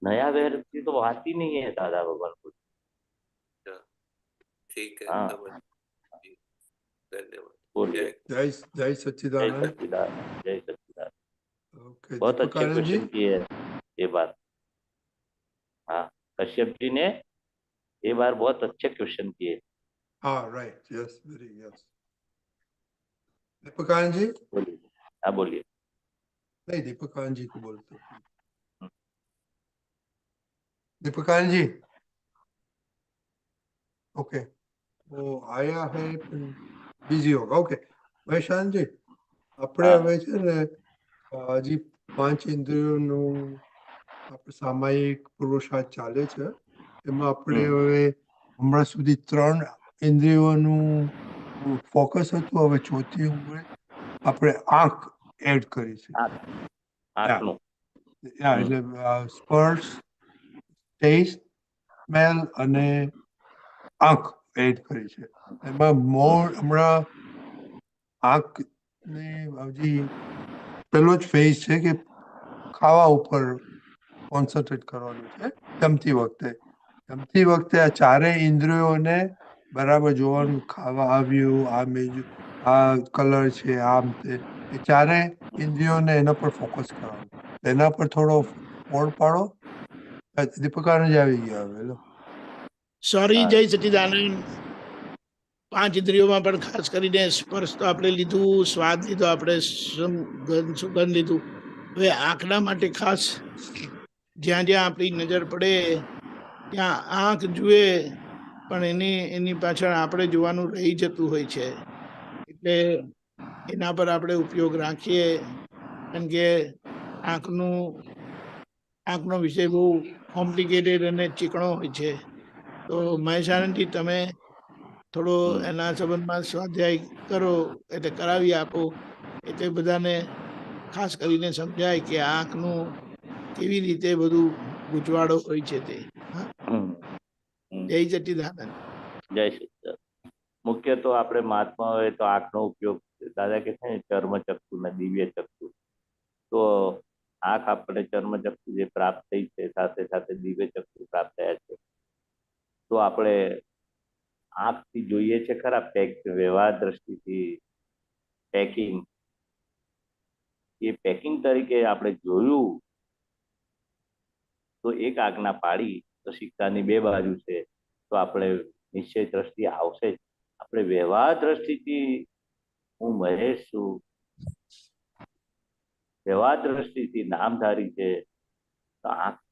S5: नया वैर की तो बात ही नहीं है दादा भगवान को।
S9: अच्छा, ठीक है,
S5: हाँ
S9: समझ गई। धन्यवाद।
S5: बोलिए।
S9: जय।
S3: जय जय
S5: जय
S3: सच्चिदानंद।
S5: सच्चिदानंद, जय सच्चिदानंद।
S3: ओके,
S5: बहुत
S3: दीपक
S5: अच्छे
S3: आनंद जी।
S5: क्वेश्चन किए ये बात। हाँ कश्यप जी ने ये बार बहुत अच्छे क्वेश्चन किए।
S3: हाँ राइट, यस, वेरी यस। दीपक आनंद जी,
S5: बोलिए, हाँ बोलिए।
S3: नहीं दीपक आनंद जी को बोलते हैं। दीपक आनंद जी, ओके, वो आया है પણ बिजी होगा। ओके, વૈશાંત જી, આપણે
S5: हाँ
S3: હવે છે ને હજી 5 ઇન્દ્રિયોનું આપણે સામાયિક પુરુષાર્થ ચાલે છે, એમાં આપણે
S5: हम्म,
S3: હવે હમણાં સુધી 3 ઇન્દ્રિયોનું ફોકસ હતું, હવે ચોથી ઉંમરે આપણે આંખ એડ કરી છે.
S5: आठ
S3: યા
S5: आठનું।
S3: યા
S5: हम्म,
S3: એટલે સ્પર્શ, ટેસ્ટ, સ્મેલ અને આંખ એડ કરી છે. એમાં મોર હમણાં આંખને હજી પેલો જ ફેઝ છે કે ખાવા ઉપર કોન્સન્ટ્રેટ કરવાનું છે જમતી વખતે આ ચારેય ઇન્દ્રિયોને બરાબર જોવાનું, ખાવા આવ્યું, આ મેજુ, આ કલર છે, આમ તે, એ ચારે ઇન્દ્રિયોને એના પર ફોકસ કરવાનું. એના પર થોડો ફોડ પાડો. દીપકાનંદ જ આવી ગયા હવે લો.
S10: સોરી, જય સચિદાનંદ. 5 ઇન્દ્રિયોમાં પણ ખાસ કરીને સ્પર્શ તો આપણે લીધું, સ્વાદ લીધો, આપણે સુગંધ લીધું. હવે આંખના માટે ખાસ જ્યાં જ્યાં આપણી નજર પડે ત્યાં આંખ જુએ, પણ એની પાછળ આપણે જોવાનું રહી જતું હોય છે. એટલે એના પર આપણે ઉપયોગ રાખીએ, કારણ કે આંખનો વિષય બહુ કોમ્પ્લિકેટેડ અને ચીકણો હોય છે. તો મહેશ આનંદજી, તમે થોડો એના સંબંધમાં સ્વાધ્યાય કરો, એટલે કરાવી આપો, એટલે બધાને ખાસ કરીને સમજાય કે આંખનું કેવી રીતે બધું ગૂંચવાડો હોય છે તે. જય સચ્ચિદાનંદ.
S5: જય સચ્ચિદાનંદ. મુખ્ય તો આપણે મહાત્મા હોય તો આંખનો ઉપયોગ, દાદા કે છે ચર્મચક્ષુ ને દિવ્ય ચક્ષુ. તો આંખ આપણે ચર્મચક્ષુ જે પ્રાપ્ત થઈ છે, સાથે સાથે દિવ્ય ચક્ષુ પ્રાપ્ત થયા છે. તો આપણે આંખથી જોઈએ છે ખરા, વ્યવહાર દ્રષ્ટિથી પેકિંગ, એ પેકિંગ તરીકે આપણે જોયું તો એક આજ્ઞા પાડી તો સિક્કાની 2 બાજુ છે. તો આપણે નિશ્ચય દ્રષ્ટિ આવશે જ. આપણે વ્યવહાર દ્રષ્ટિથી હું મહેશ છું, વ્યવહાર દ્રષ્ટિથી નામધારી છે, તો આંખ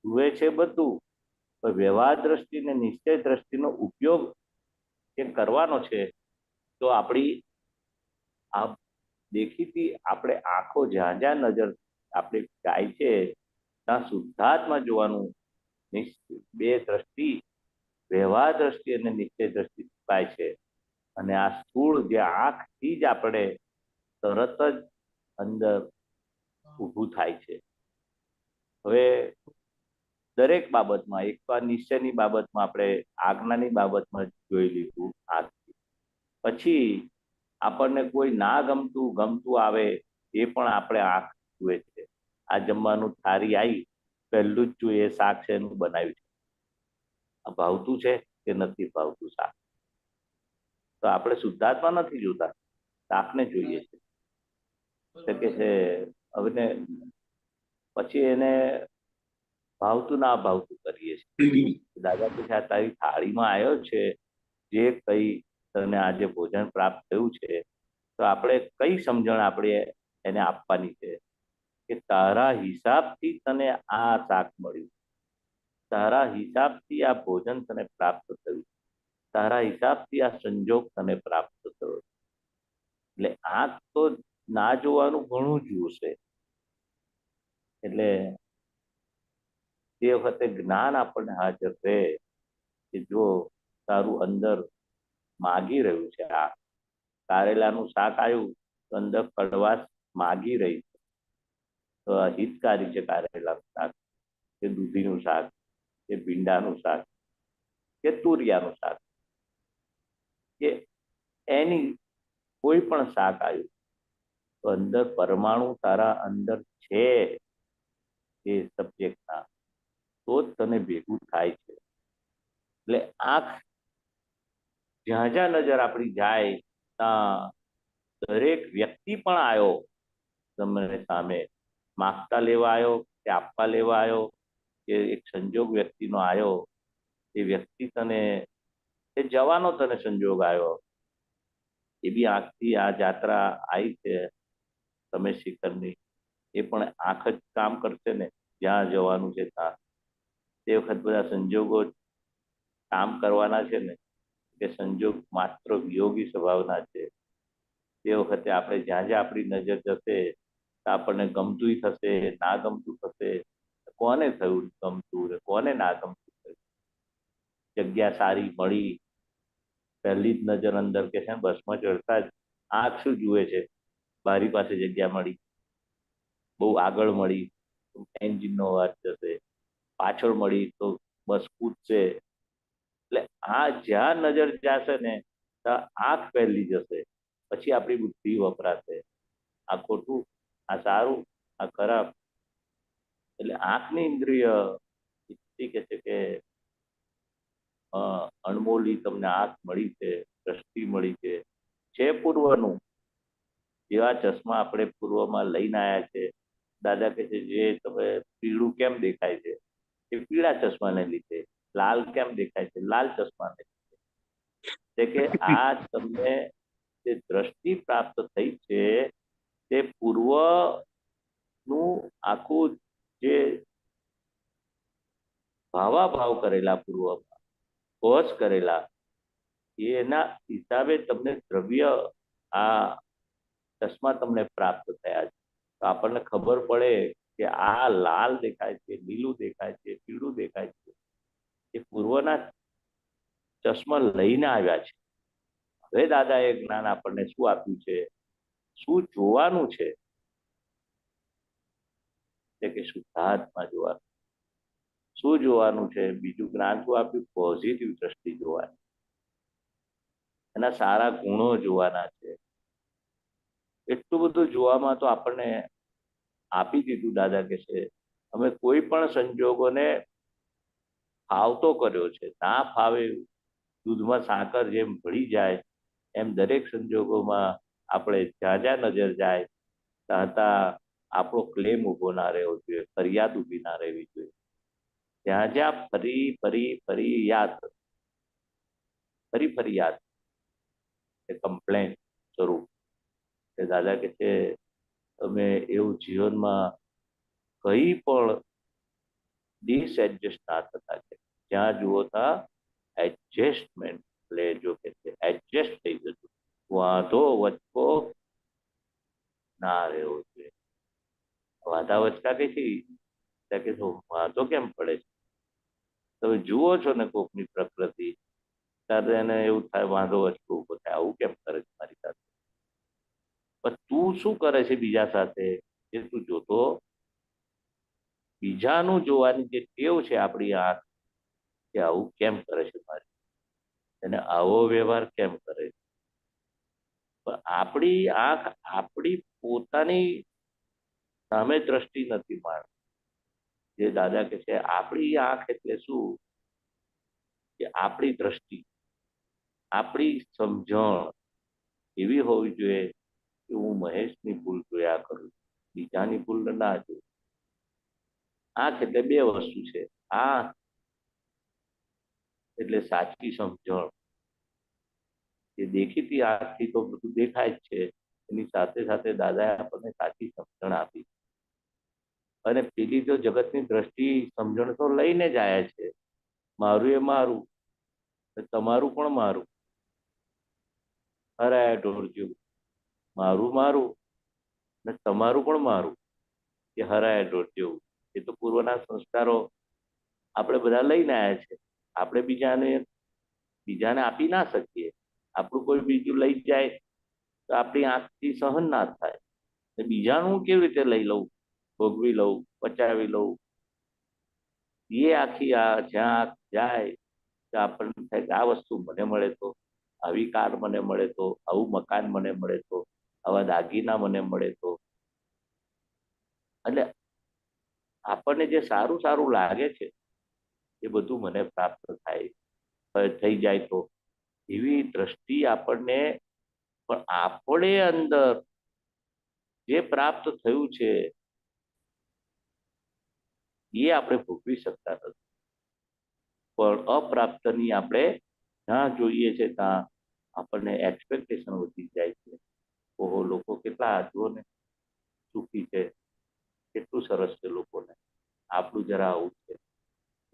S5: જુએ છે બધું, પણ વ્યવહાર દ્રષ્ટિ ને નિશ્ચય દ્રષ્ટિનો ઉપયોગ જે કરવાનો છે, તો આપણી આ દેખીતી આપણે આંખો જ્યાં જ્યાં નજર આપણે જાય છે ત્યાં શુદ્ધાત્મા જોવાનું. 2 દ્રષ્ટિ, વ્યવહાર દ્રષ્ટિ અને નિશ્ચય દ્રષ્ટિ થાય છે. અને આ સ્થૂળ જે આંખથી જ આપણે તરત જ અંદર ઊભું થાય છે. હવે દરેક બાબતમાં, એક તો નિશ્ચયની બાબતમાં આપણે આજ્ઞાની બાબતમાં જોઈ લીધું આંખથી. પછી આપણને કોઈ ના ગમતું આવે એ પણ આપણે આંખ જુએ છે. આ જમવાનું થાળી આવી, પહેલું જ જોઈએ શાક છે એનું બનાવ્યું છે, આ ભાવતું છે કે નથી ભાવતું શાક. તો આપણે શુદ્ધાત્મા નથી જોતા, શાકને જોઈએ છે. કે છે હવે પછી એને ભાવતું ના ભાવતું કરીએ છીએ. દાદા કે આ તારી થાળીમાં આવ્યો છે, જે કઈ તને આજે ભોજન પ્રાપ્ત થયું છે, તો આપણે કઈ સમજણ આપણે એને આપવાની છે કે તારા હિસાબથી તને આ શાક મળ્યું, તારા હિસાબથી આ ભોજન તને પ્રાપ્ત થયું, તારા હિસાબથી આ સંજોગ તને પ્રાપ્ત થયો. એટલે આંખ તો ના જોવાનું ઘણું જોશે. એટલે તે વખતે જ્ઞાન આપણને હાજર રહે કે જો તારું અંદર માગી રહ્યું છે, આ કારેલાનું શાક આવ્યું તો અંદર કડવાશ માગી રહી છે, તો હિતકારી છે કારેલાનું શાક કે દૂધીનું શાક કે ભીંડાનું શાક કે તુરિયાનું શાક કે એની કોઈ પણ શાક આવ્યું તો અંદર પરમાણુ તારા અંદર છે એ સબ્જેક્ટના, તો જ તને ભેગું થાય છે. એટલે આંખ જ્યાં જ્યાં નજર આપણી જાય ત્યાં દરેક વ્યક્તિ પણ આવ્યો તમને સામે, માગતા લેવા આવ્યો કે આપવા લેવા આવ્યો કે એક સંજોગ વ્યક્તિનો આવ્યો, એ વ્યક્તિ તને, એ જવાનો તને સંજોગ આવ્યો, એ બી આંખથી આ જાત્રા આવી છે તમે શિખરની, એ પણ આંખ જ કામ કરશે ને જ્યાં જવાનું છે ત્યાં. તે વખત બધા સંજોગો કામ કરવાના છે ને, કે સંજોગ માત્ર વિયોગી સ્વભાવના છે. તે વખતે આપણે જ્યાં જ્યાં આપણી નજર જશે તો આપણને ગમતું થશે, ના ગમતું થશે. કોને થયું ગમતું ને કોને ના ગમતું થયું? જગ્યા સારી મળી, પહેલી જ નજર અંદર કે છે બસમાં ચડતા જ આંખ શું જુએ છે, બારી પાસે જગ્યા મળી, બહુ આગળ મળી એન્જિનનો અવાજ જશે, પાછળ મળી તો બસ કૂદશે. એટલે આ જ્યાં નજર જશે ને ત્યાં આંખ પહેલી જશે. પછી આપણી બુદ્ધિ વપરાશે. આ ખોટું, આ સારું, આ ખરાબ. એટલે આંખની ઇન્દ્રિય કે છે કે અણમોલી તમને આંખ મળી છે, દ્રષ્ટિ મળી છે પૂર્વનું. જેવા ચશ્મા આપણે પૂર્વમાં લઈને આવ્યા છે. દાદા કહે છે જે તમે પીળું કેમ દેખાય છે એ પીળા ચશ્માને લીધે, લાલ કેમ દેખાય છે લાલ ચશ્માને લીધે. એટલે કે આ તમને જે દ્રષ્ટિ પ્રાપ્ત થઈ છે તે પૂર્વનું આખું જે ભાવાભાવ કરેલા પૂર્વમાં કોષ કરેલા એના હિસાબે તમને દ્રવ્ય આ ચશ્મા તમને પ્રાપ્ત થયા છે. તો આપણને ખબર પડે કે આ લાલ દેખાય છે, લીલું દેખાય છે, પીળું દેખાય છે, એ પૂર્વના ચશ્મા લઈને આવ્યા છે. હવે દાદાએ જ્ઞાન આપણને શું આપ્યું છે, શું જોવાનું છે, કે શુદ્ધાત્મા જોવાનું. શું જોવાનું છે? બીજું જ્ઞાન શું આપ્યું? પોઝિટિવ દ્રષ્ટિ જોવાની, એના સારા ગુણો જોવાના છે. એટલું બધું જોવામાં તો આપણને આપી દીધું. દાદા કે છે અમે કોઈ પણ સંજોગોને ફાવતો કર્યો છે. ના ફાવે દૂધમાં સાકર જેમ ભળી જાય એમ દરેક સંજોગોમાં આપણે જ્યાં જ્યાં નજર જાય ત્યાં આપણો ક્લેમ ઉભો ના રહેવો જોઈએ, ફરિયાદ ઊભી ના રહેવી જોઈએ. જ્યાં જ્યાં ફરી યાદ, ફરી યાદ એ કમ્પ્લેન સ્વરૂપ. દાદા કે છે તમે એવું જીવનમાં કઈ પણ ડિસએડજસ્ટ ના થતા છે. જ્યાં જુઓ ત્યાં એડજસ્ટમેન્ટ, એટલે જો કે છે એડજસ્ટ થઈ જતું, વાંધો વચકો ના રહેવો જોઈએ. વાંધા વચકા કઈથી કે વાંધો કેમ પડે છે? તમે જુઓ છો ને કોકની પ્રકૃતિ, ત્યારે એને એવું થાય વાંધો વચકો ઉભો થાય, આવું કેમ કરે છે મારી સાથે? પણ તું શું કરે છે બીજા સાથે એ તું જોતો? બીજાનું જોવાની જે ટેવ છે આપણી આંખ, કે આવું કેમ કરે છે મારી, એને આવો વ્યવહાર કેમ કરે છે? પણ આપણી આંખ આપણી પોતાની સામે દ્રષ્ટિ નથી માણતી. જે દાદા કે છે આપણી આંખ એટલે શું? કે આપણી દ્રષ્ટિ, આપણી સમજણ એવી હોવી જોઈએ કે હું મહેશની ભૂલ જોયા કરું, બીજાની ભૂલ ના જોઉં. આંખ એટલે બે વસ્તુ છે. આંખ એટલે સાચી સમજણ, એ દેખીતી આંખથી તો બધું દેખાય જ છે, એની સાથે સાથે દાદાએ આપણને સાચી સમજણ આપી. અને પેલી તો જગતની દ્રષ્ટિ સમજણ તો લઈને જ આવ્યા છે. મારું એ મારું, તમારું પણ મારું, હરાયા ઢોર જેવું. મારું મારું ને તમારું પણ મારું, એ હરાયા ઢોર જેવું. એ તો પૂર્વના સંસ્કારો આપણે બધા લઈને આવ્યા છે. આપણે બીજાને આપી ના શકીએ. આપણું કોઈ બીજું લઈ જાય તો આપણી આંખથી સહન ના થાય. બીજાનું કેવી રીતે લઈ લઉં, ભોગવી લઉં, પચાવી લઉં? એ આખી જ્યાં જાય તો આપણને થાય કે આ વસ્તુ મને મળે તો, આવી કાર મને મળે તો, આવું મકાન મને મળે તો, આવા દાગીના મને મળે તો. એટલે આપણને જે સારું સારું લાગે છે એ બધું મને પ્રાપ્ત થાય, થઈ જાય તો એવી દ્રષ્ટિ આપણને. પણ આપણે અંદર જે પ્રાપ્ત થયું છે એ આપણે ભોગવી શકતા નથી. પણ અપ્રાપ્તની આપણે જ્યાં જોઈએ છે ત્યાં આપણને એક્સપેક્ટેશન વધી જાય છે. ઓહો, લોકો કેટલા જુઓ ને સુખી છે, કેટલું સરસ છે લોકોને, આપણું જરા આવું છે,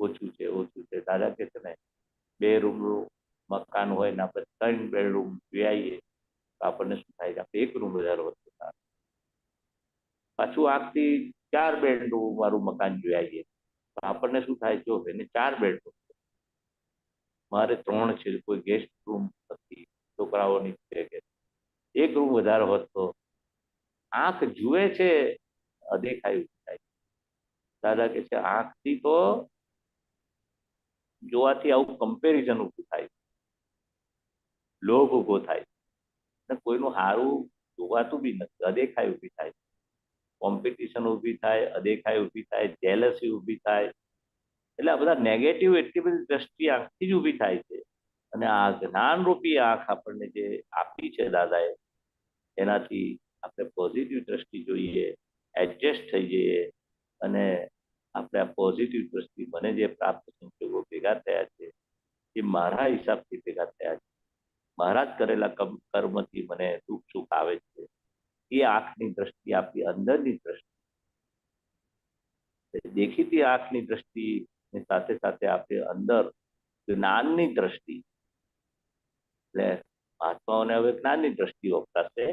S5: ઓછું છે, ઓછું છે. દાદા કે છે ને 2 રૂમનું મકાન હોય ને આપણે 3 બેડરૂમ જોઈ આવીએ તો આપણને શું થાય કે આપણે 1 રૂમ વધારે વધતો થાય. પાછું આખથી 4 બેડરૂમ વાળું મકાન જોઈ આવીએ તો આપણને શું થાય? જો એને 4 બેડરૂમ, મારે 3 છે, કોઈ ગેસ્ટ રૂમ નથી, છોકરાઓની છે, 1 રૂમ વધારે હોત તો આંખ જુએ છે અદેખાયું થાય. દાદા કે છે આંખથી તો જોવાથી આવું કમ્પેરિઝન ઊભું થાય, લોભ ઊભો થાય. ને કોઈનું સારું જોવાતું બી નથી, અદેખાઈ ઊભી થાય, કોમ્પિટિશન ઊભી થાય, અદેખાઈ ઊભી થાય, જેલસી ઊભી થાય. એટલે આ બધા નેગેટિવ એટલી બધી દ્રષ્ટિ આંખથી જ ઊભી થાય છે. અને આ જ્ઞાનરૂપી આંખ આપણને જે આપી છે દાદાએ, એનાથી આપણે પોઝિટિવ દ્રષ્ટિ જોઈએ, એડજસ્ટ થઈ જઈએ અને આપણે આ પોઝિટિવ દ્રષ્ટિ મને જે પ્રાપ્ત સંજોગો ભેગા થયા છે એ મારા હિસાબથી ભેગા થયા છે, મારા જ કરેલા કર્મથી મને દુઃખ સુખ આવે છે. એ આંખની દ્રષ્ટિ આપણી અંદરની દ્રષ્ટિ, દેખીતી આંખની દ્રષ્ટિની સાથે સાથે આપણે અંદર જ્ઞાનની દ્રષ્ટિ, એટલે મહાત્માઓને હવે જ્ઞાનની દ્રષ્ટિ વપરાશે,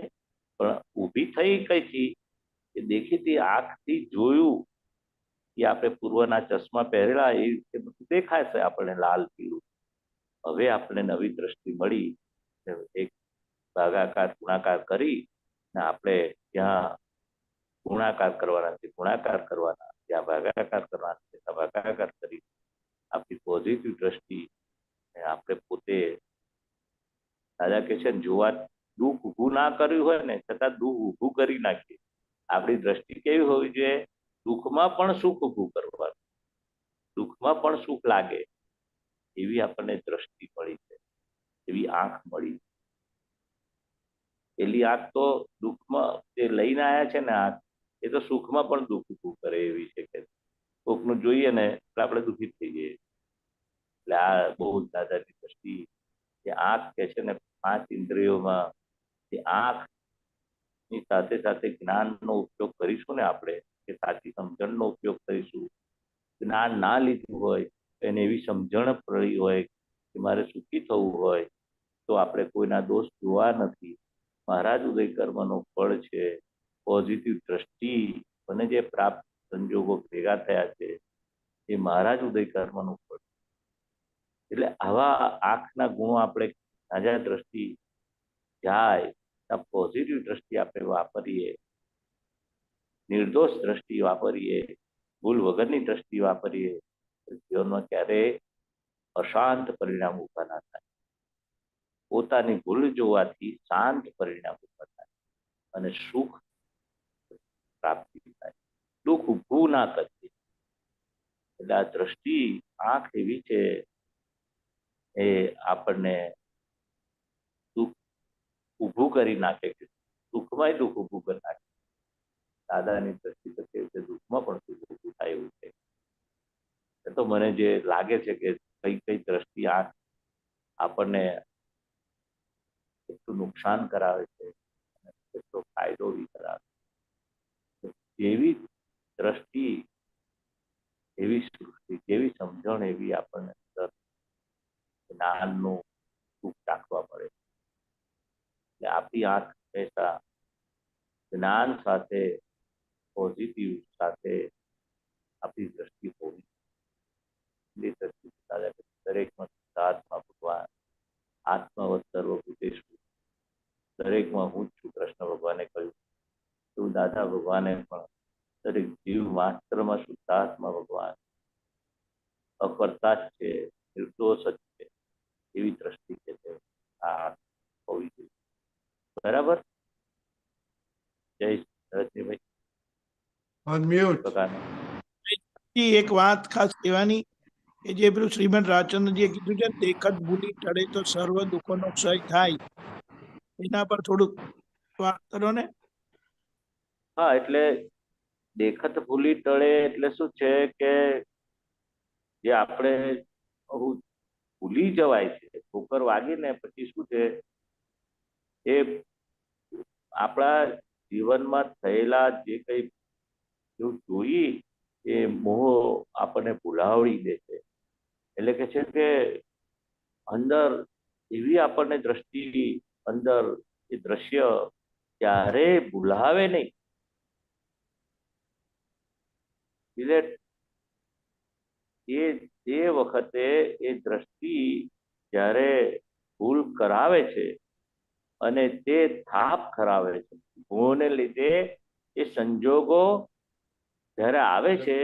S5: પણ ઊભી થઈ કઈથી કે દેખીતી આંખથી જોયું કે આપણે પૂર્વના ચશ્મા પહેરેલા એ બધું દેખાય છે આપણને લાલ પીળું. હવે આપણે નવી દ્રષ્ટિ મળી, એક ભાગાકાર ગુણાકાર કરી ને આપણે ત્યાં ગુણાકાર કરવાના છે, ગુણાકાર કરવાના, ત્યાં ભાગાકાર કરવાના છે, ત્યાં ભાગાકાર કરી આપણી પોઝિટિવ દ્રષ્ટિ આપણે પોતે દાદા કે છે જોવા દુઃખ ઊભું ના કર્યું હોય ને છતાં દુઃખ ઊભું કરી નાખીએ. આપણી દ્રષ્ટિ કેવી હોવી જોઈએ? દુઃખમાં પણ સુખ ઊભું કરવાનું, દુઃખમાં પણ સુખ લાગે એવી આપણને દ્રષ્ટિ મળી છે, એવી આંખ મળી. પેલી આંખ તો દુઃખમાં જે લઈને આવ્યા છે ને આંખ, એ તો સુખમાં પણ દુઃખ ઊભું કરે એવી છે કે કોકનું જોઈએ ને એટલે આપણે દુઃખી થઈ જઈએ. એટલે આ બહુ દાદાની દ્રષ્ટિ, જે આંખ કે છે ને 5 ઇન્દ્રિયોમાં, જે આંખની સાથે સાથે જ્ઞાનનો ઉપયોગ કરીશું ને આપણે, કે સાચી સમજણનો ઉપયોગ કરીશું, જ્ઞાન ના લીધું હોય એને એવી સમજણ પડી હોય કે મારે સુખી થવું હોય તો આપણે કોઈના દોષ જોવા નથી. મારા જ ઉદય કર્મનું ફળ છે, પોઝિટિવ દ્રષ્ટિ, મને જે પ્રાપ્ત સંજોગો ભેગા થયા છે એ મારા જ ઉદય કર્મનું ફળ. એટલે આવા આંખના ગુણો આપણે તાજા દ્રષ્ટિ જાય, ત્યાં પોઝિટિવ દ્રષ્ટિ આપણે વાપરીએ, નિર્દોષ દ્રષ્ટિ વાપરીએ, ભૂલ વગરની દ્રષ્ટિ વાપરીએ, જીવનમાં ક્યારેય અશાંત પરિણામ ઉભા ના થાય. પોતાની ભૂલ જોવાથી શાંત પરિણામ ઉભા થાય અને સુખ પ્રાપ્તિ થાય, દુઃખ ઊભું ના કરીએ. એટલે આ દ્રષ્ટિ આંખ એવી છે, એ આપણને દુઃખ ઊભું કરી નાખે છે, સુખમાં દુઃખ ઊભું કરી નાખે. દાદાની દ્રષ્ટિ તો કેવી છે, દુઃખમાં પણ સુખ ઊભું થાય એવું છે. એ તો મને જે લાગે છે કે કઈ કઈ દ્રષ્ટિ આંખ આપણને કેટલું નુકસાન કરાવે છે અને કેટલો ફાયદો બી કરાવે છે. જેવી દ્રષ્ટિ એવી સૃષ્ટિ, જેવી સમજણ એવી આપણને અંદર જ્ઞાનનું સુખ રાખવા મળે. એટલે આપણી આંખ હંમેશા જ્ઞાન સાથે, પોઝિટિવ સાથે આપણી દ્રષ્ટિ હોવી. એ દ્રષ્ટિ દરેકમાં શુદ્ધાત્મા ભગવાન, આત્મવત સર્વભૂતેષુ, દરેકમાં હું જ છું, કૃષ્ણ ભગવાને કહ્યું. એવું દાદા ભગવાને પણ દરેક જીવ માત્રમાં શુદ્ધાત્મા ભગવાન અકર્તા જ છે, નિર્દોષ જ છે, એવી દ્રષ્ટિ છે તે આ હોવી જોઈએ. બરાબર? જય ભરતજીભાઈ.
S3: અનમ્યુટ.
S10: એક વાત ખાસ કહેવાની કે જે પેલું શ્રીમદ રાજચંદ્રજીએ કીધું છે, દેખત ભૂલી ટળે તો સર્વ દુઃખોનો ક્ષય થાય, એના પર થોડુંક વાત કરો ને.
S5: હા, એટલે દેખત ભૂલી ટળે એટલે શું છે કે જે આપણે ભૂલી જવાય છે, ઠોકર વાગીને પછી શું છે, એ આપણા જીવનમાં થયેલા જે કંઈ જોઈ એ મોહ આપણને ભૂલાવડી દે છે. એટલે કે છે કે અંદર એવી આપણને દ્રષ્ટિ, અંદર એ દ્રશ્ય ક્યારે ભૂલાવે નહીં. એ વખતે એ દ્રષ્ટિ જ્યારે ભૂલ કરાવે છે અને તે થાપ કરાવે છે, ભૂલને લીધે એ સંજોગો જ્યારે આવે છે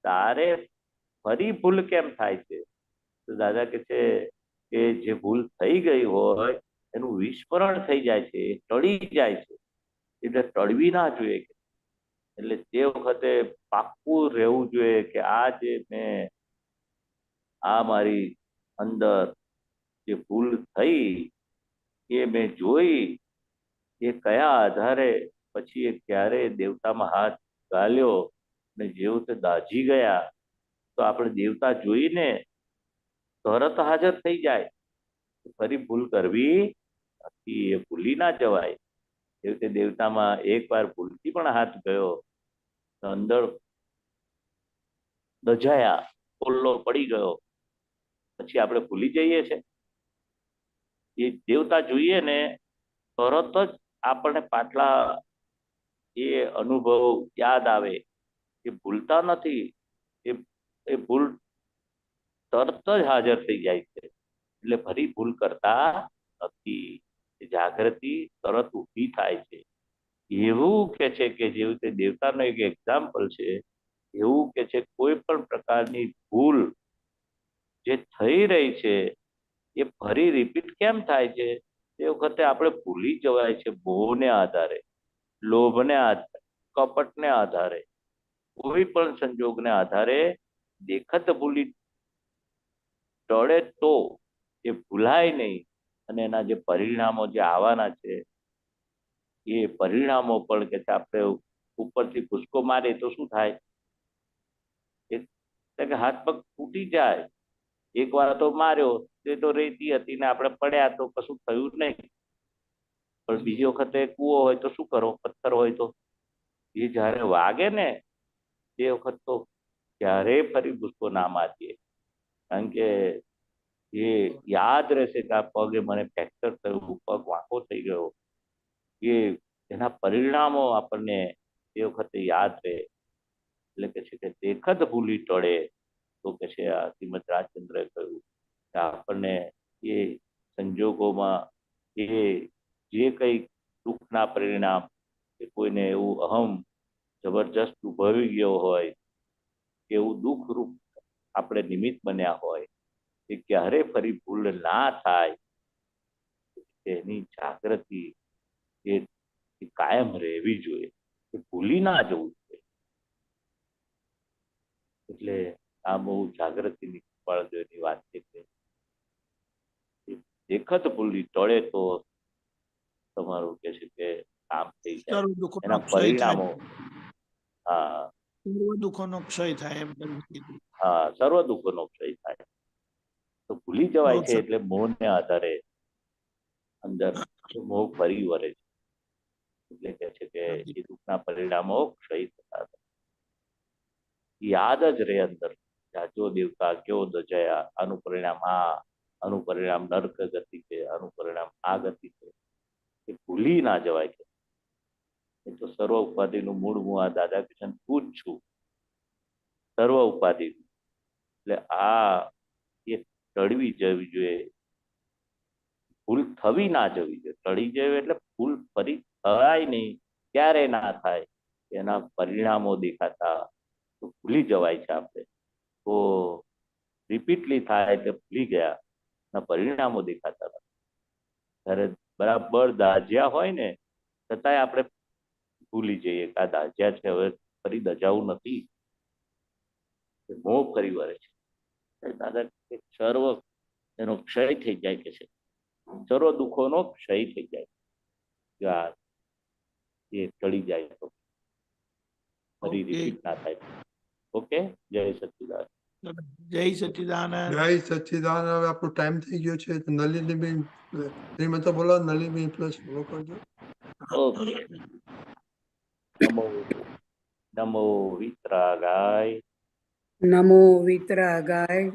S5: ત્યારે ફરી ભૂલ કેમ થાય છે? તો દાદા કે છે કે જે ભૂલ થઈ ગઈ હોય એનું વિસ્મરણ થઈ જાય છે, એ ટળી જાય છે. એટલે ટળવી ના જોઈએ. એટલે તે વખતે પાક્કું રહેવું જોઈએ કે આ જે મેં આ મારી અંદર જે ભૂલ થઈ એ મેં જોઈ, એ કયા આધારે પછી એ ક્યારે દેવતામાં હાથ ગાલ્યો ને જેવું તે દાઝી ગયા, તો આપણે દેવતા જોઈને તરત હાજર થઈ જાય. ફરી ભૂલ કરવી નથી, એ ભૂલી ના જવાય. એ રીતે દેવતામાં એકવાર ભૂલથી પણ હાથ ગયો તો અંદર દજાયા, પોલ્લો પડી ગયો, પછી આપણે ભૂલી જઈએ છે. એ દેવતા જોઈએ ને તરત જ આપણને પાછલા એ અનુભવ યાદ આવે. એ ભૂલતા નથી, એ ભૂલ તરત જ હાજર થઈ જાય છે. એટલે ફરી ભૂલ કરતા નથી. એ જાગૃતિ તરત ઊભી થાય છે. એવું કે છે કે જેવી રીતે દેવતાનો એક એક્ઝામ્પલ છે, એવું કે છે કોઈ પણ પ્રકારની ભૂલ જે થઈ રહી છે એ ફરી રિપીટ કેમ થાય છે, તે વખતે આપણે ભૂલી જવાય છે. મોહને આધારે, લોભને આધારે, કપટને આધારે, કોઈ પણ સંજોગને આધારે દેખત ભૂલી ટળે તો એ ભૂલાય નહીં. અને એના જે પરિણામો જે આવવાના છે એ પરિણામો પણ કે આપણે ઉપરથી કૂદકો મારે તો શું થાય, કે હાથ પગ તૂટી જાય. એક વાર તો માર્યો, તે તો રેતી હતી ને આપણે પડ્યા તો કશું થયું નહીં. પણ બીજી વખતે કૂવો હોય તો શું કરો, પથ્થર હોય તો એ જયારે વાગે ને તે વખત તો ક્યારેય ફરી કૂદકો ના મારીએ. કારણ કે એ યાદ રહેશે કે આ પગે મને ફ્રેક્ચર થયું, પગ વાંકો થઈ ગયો. એ એના પરિણામો આપણને એ વખતે યાદ રહે. એટલે કે છે કે દેખત ભૂલી ટળે, તો કે છે આ શ્રીમદ રાજચંદ્રએ કહ્યું કે આપણને એ સંજોગોમાં એ જે કંઈ દુઃખના પરિણામ કે કોઈને એવું અહમ જબરજસ્ત ઉભવી ગયો હોય, કે એવું દુઃખરૂપ આપણે નિમિત્ત બન્યા હોય, એ ક્યારે ફરી ભૂલ ના થાય એની જાગૃતિ એ કાયમ રહેવી જોઈએ, એ ભૂલી ના જવું જોઈએ. એટલે આ બહુ જાગૃતિની કૃપાળદેવની વાત છે કે દેખત ભૂલી ટળે તો તમારું કે છે કે કામ થઈ જાય,
S10: સર્વ દુઃખોનો
S5: એના
S10: ક્ષય થાય.
S5: પરિણામો. હા
S10: સર્વ દુઃખોનો ક્ષય થાય એમ તમે કીધું.
S5: હા, સર્વ દુઃખોનો ક્ષય થાય. તો ભૂલી જવાય
S10: બહુ
S5: છે. એટલે મોહને આધારે અંદર મોહ ફરી વળે છે. એટલે કે છે કે એ દુઃખના પરિણામો ક્ષય થતા હતા. યાદ જ રહે અંદર, જો દેવતા કેવો દજાયા, આનું પરિણામ આ, આનું પરિણામ નર્ક ગતિ છે, આનું પરિણામ આ ગતિ છે. એ ભૂલી ના જવાય છે. એ તો સર્વ ઉપાધિનું મૂળ હું આ દાદા કિશન તું જ છું, સર્વ ઉપાધિ. એટલે આ એ ટળવી જવી જોઈએ, ભૂલ થવી ના જવી જોઈએ. ટળી જવી એટલે ભૂલ ફરી થાય નહીં, ક્યારે ના થાય, એના પરિણામો દેખાતા તો ભૂલી જવાય છે આપણે. તો રિપીટલી થાય એટલે ભૂલી ગયા, એના પરિણામો દેખાતા નથી. ત્યારે બરાબર દાઝ્યા હોય ને છતાંય આપણે ભૂલી જઈએ કે આ દાઝ્યા છે, હવે ફરી દજાવું નથી. મોહ ફરી વળે છે. દાદા સર્વ એનો ક્ષય થઈ જાય કે છે, સર્વ દુઃખોનો ક્ષય થઈ જાય, એ ટળી જાય તો ફરી રિપીટ ના થાય. ઓકે, જય સચ્ચિદાનંદ.
S10: જય સચ્ચિદાનંદ.
S3: જય સચ્ચિદાનંદ. હવે આપણો ટાઈમ થઈ ગયો છે. તો નલિનીબેન શ્રીમંત બોલો, નલિનીબેન પ્લસ ફોલો કરજો.
S5: ઓકે. નમો નમો વિતરાગાય,
S11: નમો વિતરાગાય,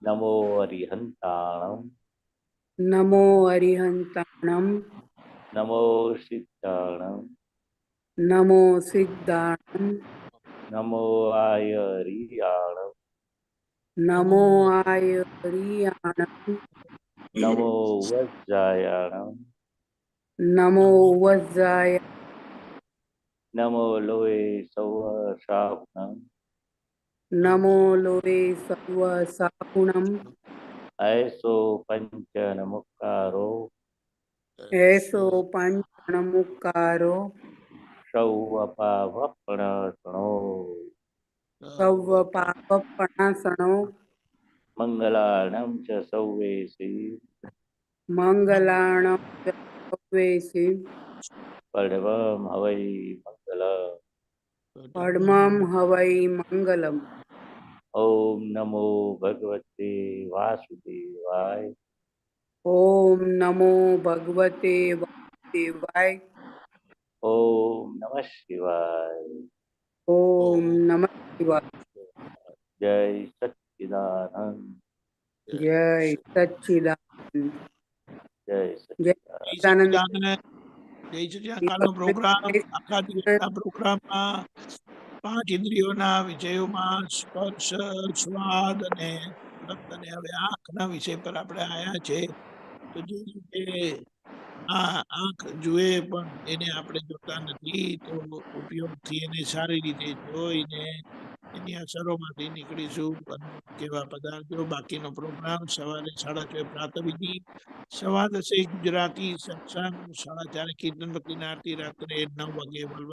S5: નમો અરિહંતાણમ,
S11: નમો અરિહંતાણમ,
S5: નમો સિદ્ધાણમ,
S11: નમો સિદ્ધાણમ,
S5: નમો આયરિયાણમ,
S11: નમો આયરિયાણમ,
S5: નમો વજ્જાયાણમ,
S11: નમો વજ્જાય,
S5: નમો લોય સૌ શાહનમ,
S11: નમો લોવે સર્વ સાહુણમ,
S5: ऐसो पंचन मुक्कारो,
S11: એસો પંચણમુકારો
S5: સૌવપાવપણસણો
S11: સૌવ પાપપણાસણો
S5: મંગલાણં ચ સૌવેસી
S11: મંગલાણં ચ સૌવેસી
S5: પડવમ હવૈ મંગલ.
S11: પડમં હવૈ મંગલમ.
S5: ઓમ નમો ભગવતે વાસુદેવાય.
S11: ઓમ નમો ભગવતે વાસુદેવાય.
S5: ઓમ નમઃ શિવાય.
S11: ઓમ નમઃ શિવાય.
S5: જય સચ્ચિદાનંદ.
S11: જય સચ્ચિદાનંદ.
S5: જય
S11: જય
S5: સચ્ચિદાનંદ.
S11: સચ્ચિદાનંદ.
S10: જય સચિદાનંદ. કાલનો પ્રોગ્રામ આખા દિવસના પ્રોગ્રામમાં 5 ઇન્દ્રિયોના વિષયોમાં સ્પર્શ, સ્વાદ અને ગંધ અને હવે આંખના વિષય પર આપણે આયા છે. તો જે રીતે આ આંખ જુએ પણ એને આપણે જોતા નથી, તો ઉપયોગથી એને સારી રીતે જોઈને એની અસરોમાંથી નીકળીશું. કેવા પદાર્થો. બાકીનો પ્રોગ્રામ સવારે 6:30 પ્રાતઃવિધિ, 10:15 ગુજરાતી સત્સંગ, 4:30 કીર્તન ભક્તિની આરતી, રાત્રે 9 વાગે